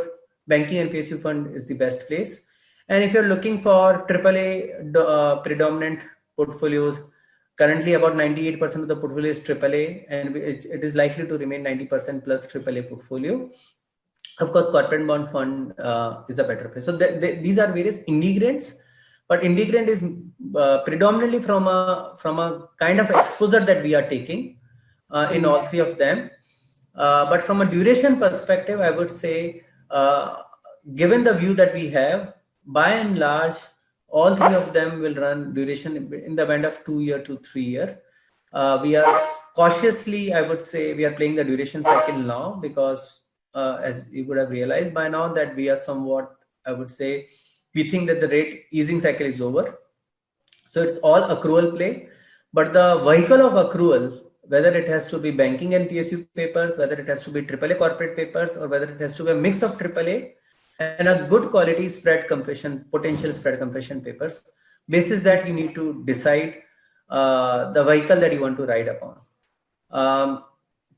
banking and PSU fund is the best place. And if you're looking for AAA predominant portfolios, currently about 98% of the portfolio is AAA, and it is likely to remain 90% plus AAA portfolio. Of course, corporate bond fund is a better place. So these are various ingredients, but ingredient is predominantly from a kind of exposure that we are taking in all three of them. But from a duration perspective, I would say, given the view that we have, by and large, all three of them will run duration in the band of 2 year to 3 year. We are cautiously, I would say, we are playing the duration cycle now because, as you would have realized by now, that we are somewhat, I would say, we think that the rate easing cycle is over. So it's all accrual play, but the vehicle of accrual, whether it has to be banking and PSU papers, whether it has to be AAA corporate papers, or whether it has to be a mix of AAA and a good quality spread compression, potential spread compression papers, basis that you need to decide the vehicle that you want to ride upon.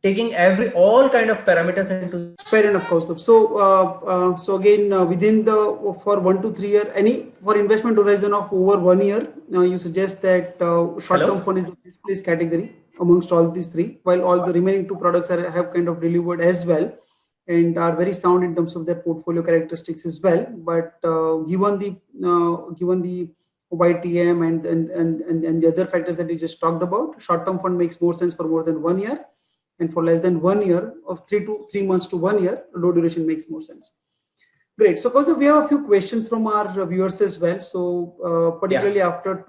Taking all kind of parameters into. Fair enough, Kaustubh. So again, within for 1 to 3 year, for investment horizon of over 1 year, you suggest that short-term fund is the best place category amongst all these three, while all the remaining two products have kind of delivered as well and are very sound in terms of their portfolio characteristics as well. But given the YTM and the other factors that you just talked about, short-term fund makes more sense for more than 1 year, and for less than 1 year, of 3 months to 1 year, low duration makes more sense. Great. So, Kaustubh, we have a few questions from our viewers as well. So, particularly after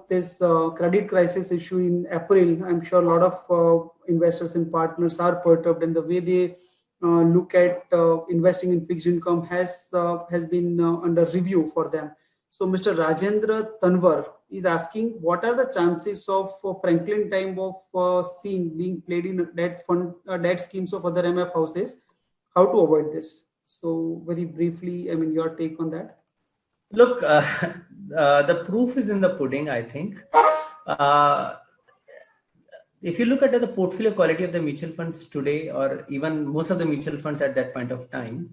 this credit crisis issue in April, I'm sure a lot of investors and partners are perturbed, and the way they look at investing in fixed income has been under review for them. So Mr. Rajendra Tanwar is asking, what are the chances of Franklin type of scene being played in debt schemes of other MF houses? how to avoid this. So very briefly, I mean, your take on that. Look, the proof is in the pudding, I think. If you look at the portfolio quality of the mutual funds today, or even most of the mutual funds at that point of time,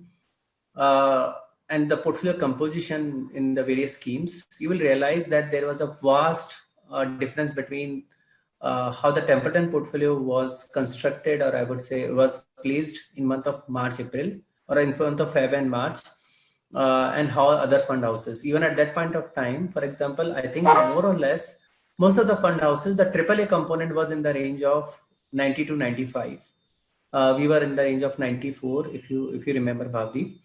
and the portfolio composition in the various schemes, you will realize that there was a vast difference between how the Templeton portfolio was constructed, or I would say was placed in month of March, April, or in month of Feb and March, and how other fund houses. Even at that point of time, for example, I think more or less most of the fund houses, the AAA component was in the range of 90 to 95. We were in the range of 94, if you remember, Bhavdeep.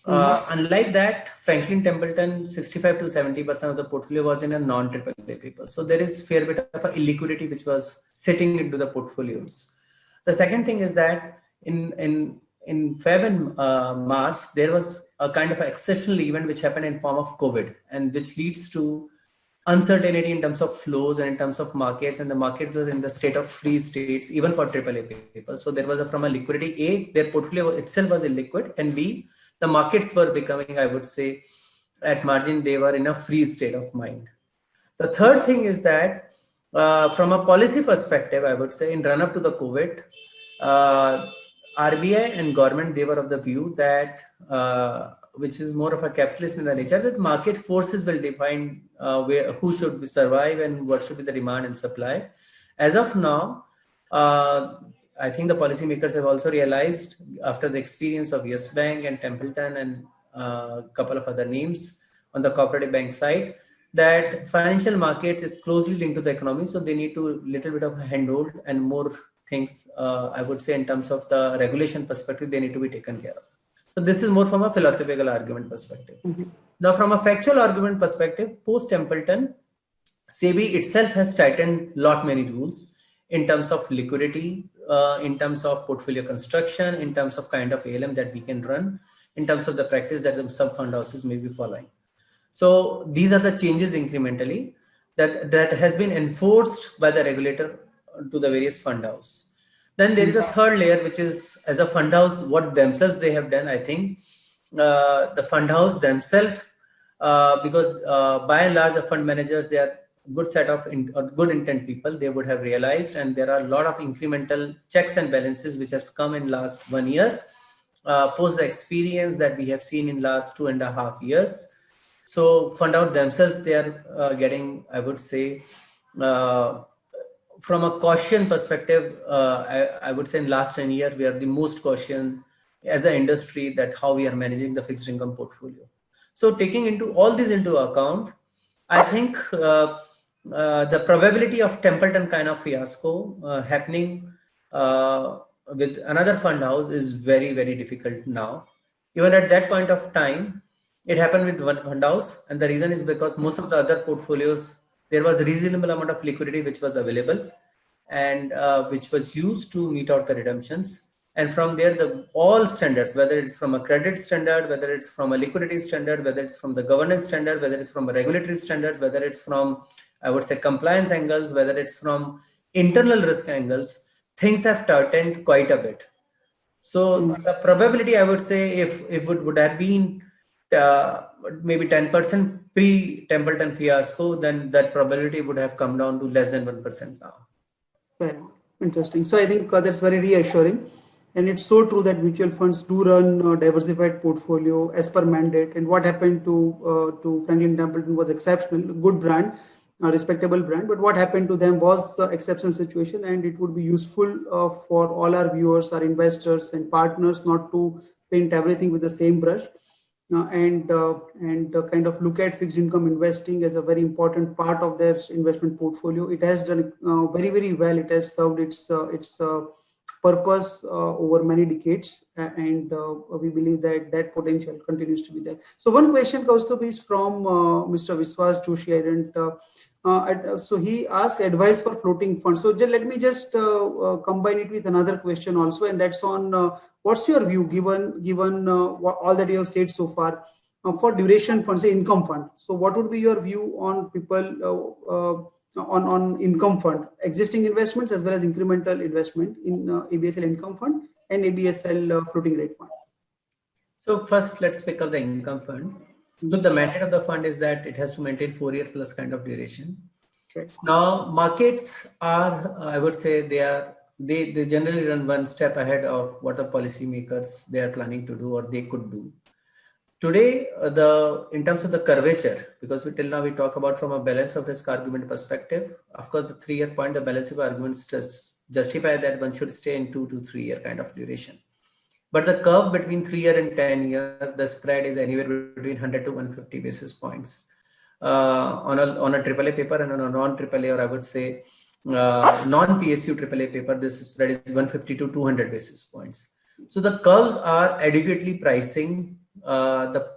Unlike that, Franklin Templeton, 65 to 70% of the portfolio was in a non-AAA paper. So there is fair bit of a illiquidity which was sitting into the portfolios. The second thing is that in Feb and March, there was a kind of an exceptional event which happened in form of COVID, and which leads to uncertainty in terms of flows and in terms of markets, and the markets were in the state of freeze states even for AAA papers. So there was from a liquidity, A, their portfolio itself was illiquid, and B, the markets were becoming, I would say, at margin, they were in a freeze state of mind. The third thing is that from a policy perspective, I would say in run up to the COVID, RBI and government, they were of the view that which is more of a capitalist in the nature, that market forces will define who should survive and what should be the demand and supply. As of now, I think the policymakers have also realized, after the experience of Yes Bank and Templeton and a couple of other names on the cooperative bank side, that financial markets is closely linked to the economy. So they need to little bit of a handhold and more things, I would say, in terms of the regulation perspective, they need to be taken care of. So this is more from a philosophical argument perspective. Now, from a factual argument perspective, post Templeton, SEBI itself has tightened lot many rules in terms of liquidity, in terms of portfolio construction, in terms of kind of ALM that we can run, in terms of the practice that the sub fund houses may be following. So these are the changes incrementally that has been enforced by the regulator to the various fund house. Then there is a third layer, which is, as a fund house, what themselves they have done. I think the fund house themselves, because by and large, the fund managers, they are good set of good intent people, they would have realized, and there are a lot of incremental checks and balances which has come in last 1 year, post the experience that we have seen in last 2.5 years. So fund out themselves, they are getting, I would say, from a caution perspective, I would say in last 10 years, we are the most caution as an industry that how we are managing the fixed income portfolio. So taking into all this into account, I think the probability of Templeton kind of fiasco happening with another fund house is very, very difficult now. Even at that point of time, it happened with one fund house, and the reason is because most of the other portfolios, there was a reasonable amount of liquidity which was available and which was used to meet out the redemptions. And from there, all standards, whether it's from a credit standard, whether it's from a liquidity standard, whether it's from the governance standard, whether it's from a regulatory standards, whether it's from, I would say, compliance angles, whether it's from internal risk angles, things have tightened quite a bit. So the probability, I would say, if it would have been maybe 10% pre-Templeton fiasco, then that probability would have come down to less than 1% now. Very interesting. So I think that's very reassuring. And it's so true that mutual funds do run diversified portfolio as per mandate. And what happened to Franklin Templeton was exceptional, good brand, respectable brand. But what happened to them was exceptional situation, and it would be useful for all our viewers, our investors and partners not to paint everything with the same brush. And kind of look at fixed income investing as a very important part of their investment portfolio. It has done very, very well. It has served its purpose over many decades, and we believe that potential continues to be there. So one question, Kaustubh, is from Mr. Viswas Joshi. So he asked advice for floating funds. So let me just combine it with another question also, and that's on what's your view given all that you have said so far for duration funds, say income fund. So what would be your view on people on income fund, existing investments as well as incremental investment in ABSL income fund, and ABSL floating rate fund? So first, let's pick up the income fund. Look, the mandate of the fund is that it has to maintain 4-year plus kind of duration. Right. Now, markets are, I would say, they generally run one step ahead of what the policymakers they are planning to do or they could do. Today, in terms of the curvature, because till now we talk about from a balance of risk argument perspective. Of course, the 3-year point, the balance of arguments justify that one should stay in 2 to 3 year kind of duration. But the curve between 3-year and 10-year, the spread is anywhere between 100 to 150 basis points on a AAA paper, and on a non-AAA, or I would say non-PSU AAA paper, this spread is 150 to 200 basis points. So the curves are adequately pricing the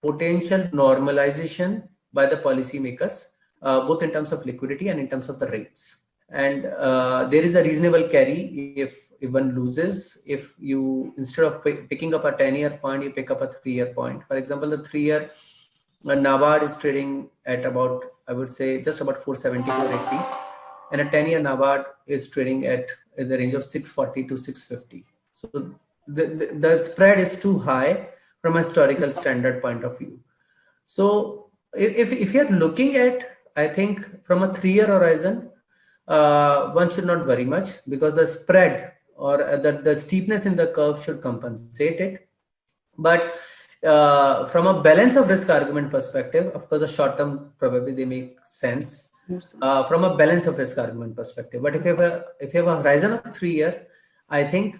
potential normalization by the policymakers, both in terms of liquidity and in terms of the rates. And there is a reasonable carry if one loses, if you, instead of picking up a 10-year point, you pick up a 3-year point. For example, the 3-year NABARD is trading at about, I would say, just about 470, 480. And a 10-year NABARD is trading at in the range of 640 to 650. So the spread is too high from a historical standard point of view. So if you're looking at, I think from a 3-year horizon, one should not worry much, because the spread or the steepness in the curve should compensate it. But from a balance of risk argument perspective, of course, the short term probably they make sense from a balance of risk argument perspective. But if you have a horizon of 3 year, I think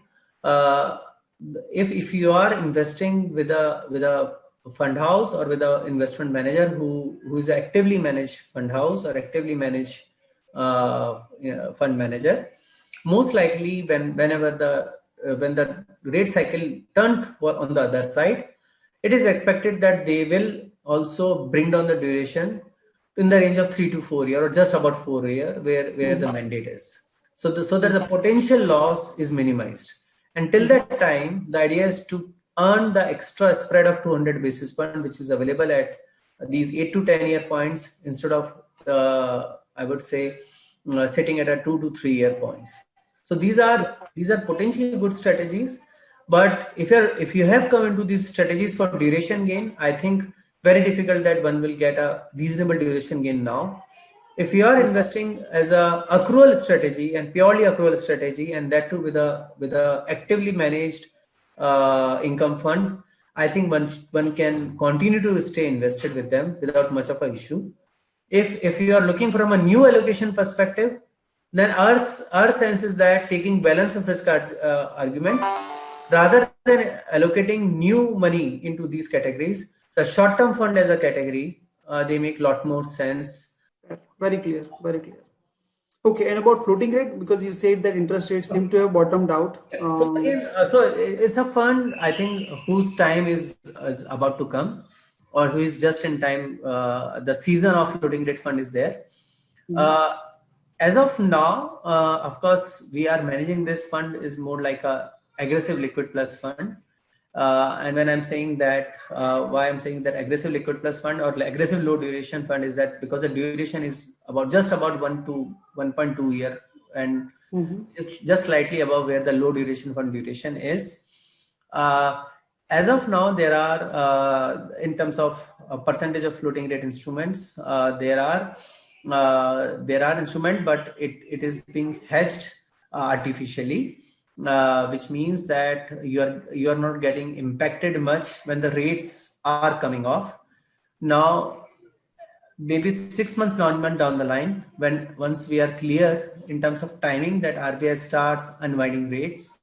if you are investing with a fund house or with an investment manager who is actively managed fund house or actively managed fund manager, most likely when the rate cycle turned on the other side, it is expected that they will also bring down the duration in the range of 3 to 4 year or just about 4 year where the mandate is. So that the potential loss is minimized. Until that time, the idea is to earn the extra spread of 200 basis point, which is available at these 8 to 10 year points instead of I would say sitting at a 2 to 3 year points. So these are potentially good strategies. But if you have come into these strategies for duration gain, I think very difficult that one will get a reasonable duration gain now. If you are investing as a accrual strategy and purely accrual strategy, and that too with a actively managed income fund, I think one can continue to stay invested with them without much of an issue. If you are looking from a new allocation perspective, then our sense is that taking balance of risk argument, rather than allocating new money into these categories, the short-term fund as a category, they make a lot more sense. Very clear, very clear. Okay, and about floating rate, because you said that interest rates seem to have bottomed out. So it's a fund, I think, whose time is about to come, or who is just in time. The season of floating rate fund is there. As of now, of course, we are managing this fund is more like a aggressive liquid plus fund. And when I'm saying that, why I'm saying that aggressive liquid plus fund or aggressive low duration fund is that because the duration is just about 1 to 1.2 year, and just slightly above where the low duration fund duration is. As of now, there are, in terms of a percentage of floating rate instruments, there are instruments, but it is being hedged artificially. Which means that you are not getting impacted much when the rates are coming off. Now, maybe 6 months down the line, once we are clear in terms of timing that RBI starts unwinding rates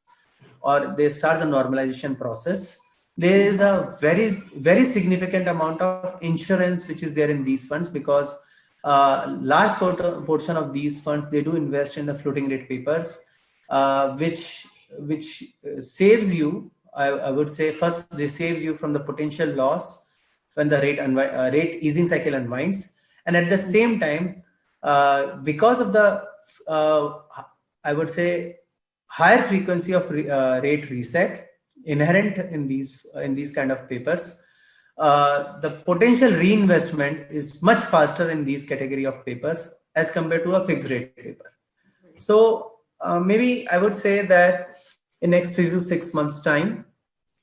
or they start the normalization process, there is a very, very significant amount of insurance which is there in these funds, because large portion of these funds, they do invest in the floating rate papers. Which saves you, I would say, first they saves you from the potential loss when the rate easing cycle unwinds, and at the same time, because of the I would say higher frequency of rate reset inherent in these kind of papers, the potential reinvestment is much faster in these category of papers as compared to a fixed rate paper. So maybe I would say that in next 3 to 6 months time,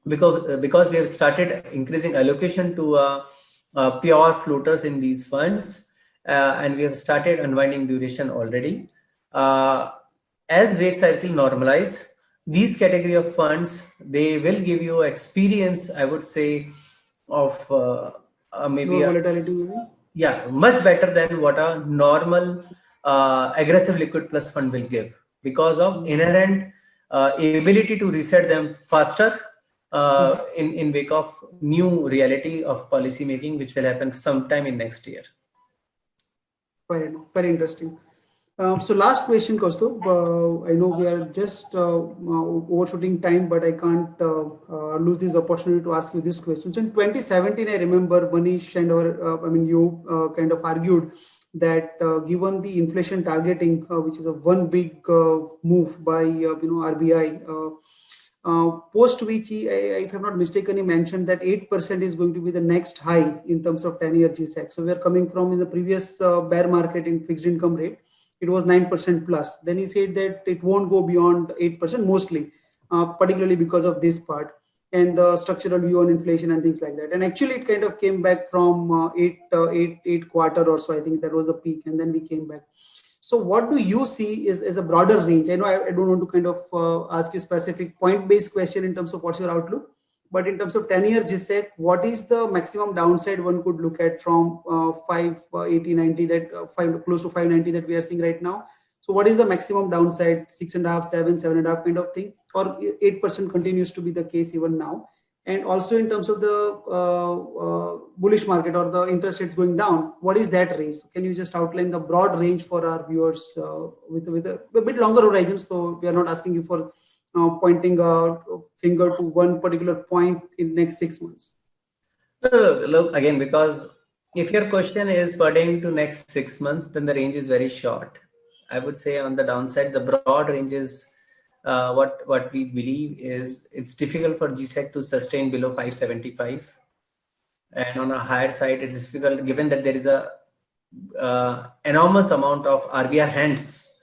because we have started increasing allocation to pure floaters in these funds, and we have started unwinding duration already. As rate cycle normalize, these category of funds, they will give you experience, I would say, of maybe Lower volatility maybe? yeah, much better than what a normal aggressive liquid plus fund will give, because of inherent ability to reset them faster in wake of new reality of policy making, which will happen sometime in next year. Fair enough. Very interesting. So last question, Kaustubh. I know we are just overshooting time, but I can't lose this opportunity to ask you this question. So in 2017, I remember Manish and you kind of argued that given the inflation targeting, which is a one big move by RBI. Post which, if I'm not mistaken, he mentioned that 8% is going to be the next high in terms of 10-year GSEC. So we are coming from in the previous bear market in fixed income rate, it was 9% plus. Then he said that it won't go beyond 8% mostly, particularly because of this part and the structural view on inflation and things like that. And actually, it kind of came back from eight quarter or so. I think that was the peak, and then we came back. So what do you see is a broader range? I know I don't want to kind of ask you specific point-based question in terms of what's your outlook, but in terms of 10-year GSEC, what is the maximum downside one could look at from 580, 90 close to 590 that we are seeing right now? So what is the maximum downside, 6.5, 7, 7.5 kind of thing, or 8% continues to be the case even now? And also in terms of the bullish market or the interest rates going down, what is that range? Can you just outline the broad range for our viewers with a bit longer horizon? So we are not asking you for pointing a finger to one particular point in next 6 months. Look, again, because if your question is pertaining to next 6 months, then the range is very short. I would say on the downside, the broad range is what we believe is it's difficult for GSEC to sustain below 575, and on a higher side it is difficult given that there is a enormous amount of RBI hands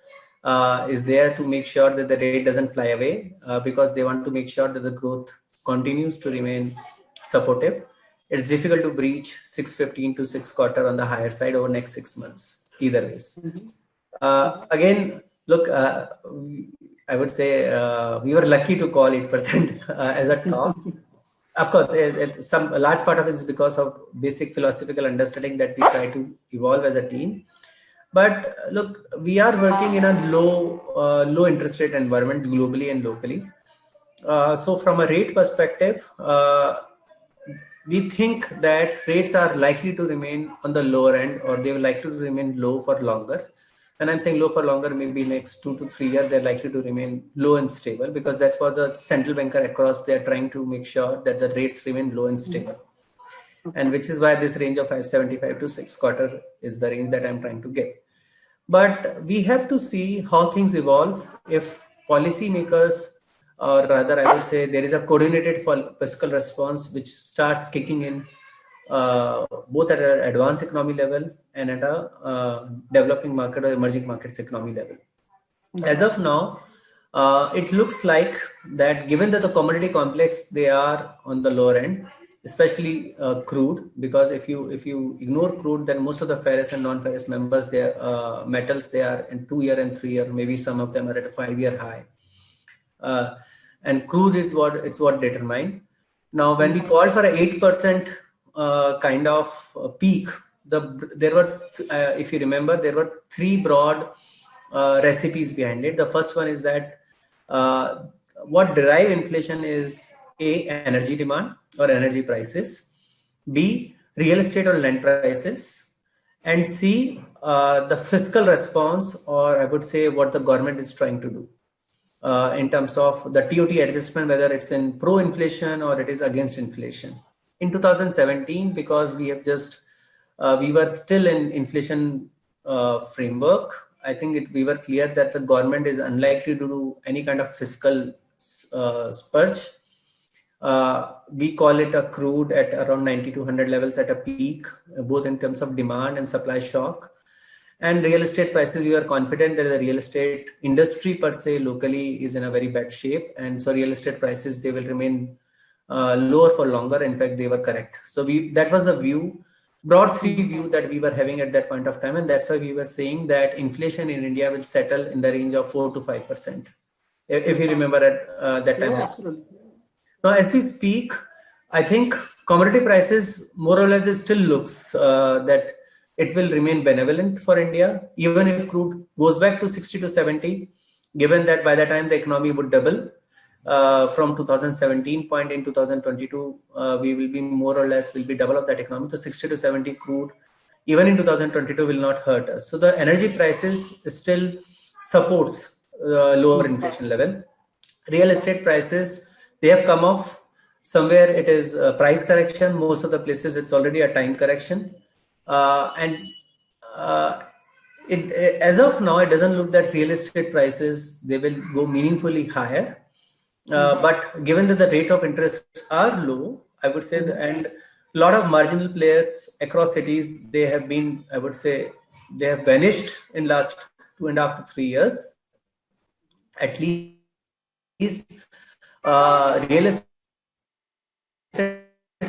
is there to make sure that the rate doesn't fly away, because they want to make sure that the growth continues to remain supportive. It's difficult to breach 615 to 6 quarter on the higher side over next 6 months either ways. Again, look, I would say we were lucky to call 8% as a top. Of course, a large part of it is because of basic philosophical understanding that we try to evolve as a team. But look, we are working in a low interest rate environment globally and locally. So from a rate perspective, we think that rates are likely to remain on the lower end, or they will likely to remain low for longer. And I'm saying low for longer, maybe next 2 to 3 years, they're likely to remain low and stable, because that's what the central banker across, they're trying to make sure that the rates remain low and stable. And which is why this range of 575 to 6 quarter is the range that I'm trying to get. But we have to see how things evolve if policymakers, or rather I would say there is a coordinated fiscal response which starts kicking in both at an advanced economy level and at a developing market or emerging markets economy level. As of now, it looks like that given that the commodity complex, they are on the lower end, especially crude, because if you ignore crude, then most of the ferrous and non-ferrous members, they are metals, they are in 2-year and 3-year, maybe some of them are at a 5-year high. And crude is what determined. Now, when we called for an 8% kind of peak, there were, if you remember, there were 3 broad recipes behind it. The first one is that what drive inflation is A, energy demand or energy prices, B, real estate or land prices, and C, the fiscal response, or I would say what the government is trying to do in terms of the TOT adjustment, whether it's in pro-inflation or it is against inflation. In 2017, because we have just, we were still in inflation framework, I think we were clear that the government is unlikely to do any kind of fiscal spurge. We call it a crude at around 90 to 100 levels at a peak, both in terms of demand and supply shock. And real estate prices, we are confident that the real estate industry per se locally is in a very bad shape. And so real estate prices, they will remain lower for longer. In fact, they were correct. So that was the view, broad three view that we were having at that point of time. And that's why we were saying that inflation in India will settle in the range of 4 to 5%. If you remember at that time. Yeah, absolutely. Now, as we speak, I think commodity prices more or less it still looks that it will remain benevolent for India, even if crude goes back to 60 to 70, given that by the time the economy would double from 2017 point in 2022, we will be more or less will be double of that economy. So 60 to 70 crude, even in 2022 will not hurt us. So the energy prices still supports lower inflation level. Real estate prices, they have come off. Somewhere it is a price correction. Most of the places it's already a time correction. As of now, it doesn't look that real estate prices, they will go meaningfully higher. But given that the rate of interest are low, I would say, and a lot of marginal players across cities, they have been, I would say, they have vanished in last 2.5 to 3 years. At least real estate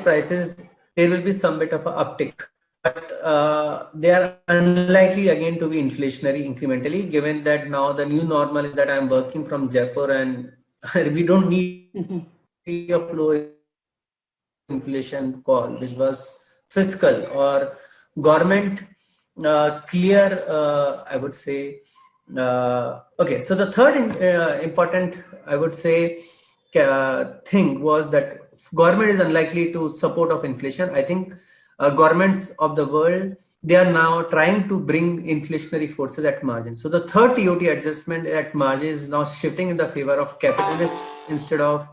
prices, there will be some bit of an uptick, but they are unlikely again to be inflationary incrementally, given that now the new normal is that I'm working from Jaipur and we don't need a low inflation call, which was fiscal or government clear, I would say. Okay, so the third important, I would say, thing was that government is unlikely to support of inflation. I think governments of the world, they are now trying to bring inflationary forces at margin. So the third TOT adjustment at margin is now shifting in the favor of capitalists instead of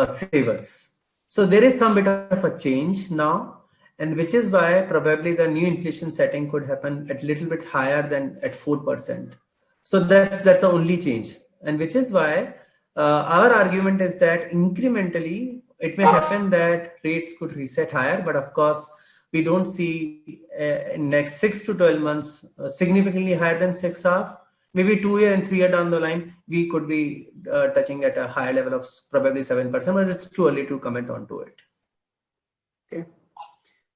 savers. So there is some bit of a change now, and which is why probably the new inflation setting could happen at a little bit higher than at 4%. So that's the only change, and which is why our argument is that incrementally it may happen that rates could reset higher, but of course we don't see in next 6 to 12 months significantly higher than 6.5. Maybe 2 year and 3 year down the line, we could be touching at a higher level of probably 7%, but it's too early to comment on to it. Okay.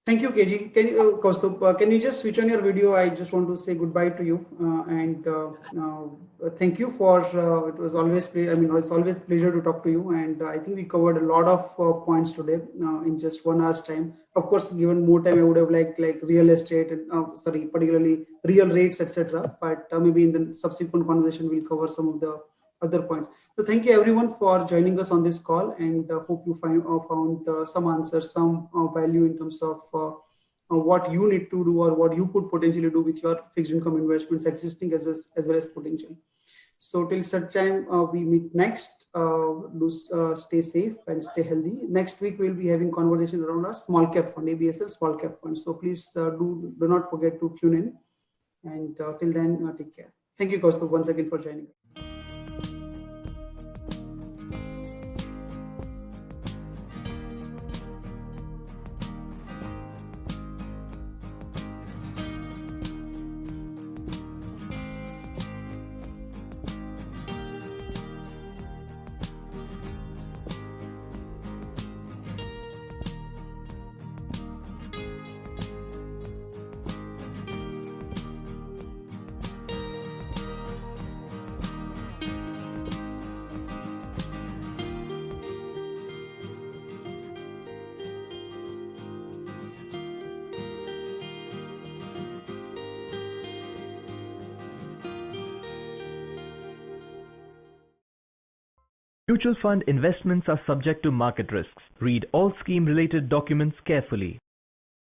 Thank you, KG. Kaustubh, can you just switch on your video? I just want to say goodbye to you and thank you for. It was always it's always pleasure to talk to you, and I think we covered a lot of points today in just 1 hour's time. Of course, given more time, I would have liked like real estate and particularly real rates, etc. But maybe in the subsequent conversation, we'll cover some of the other points. So thank you everyone for joining us on this call, and hope you found some answers, some value in terms of what you need to do or what you could potentially do with your fixed income investments, existing as well as potential. So till such time we meet next, do stay safe and stay healthy. Next week we'll be having conversation around our small cap fund, ABSL small cap fund. So please do not forget to tune in, and till then take care. Thank you, Kaustubh, once again for joining. Mutual fund investments are subject to market risks. Read all scheme-related documents carefully.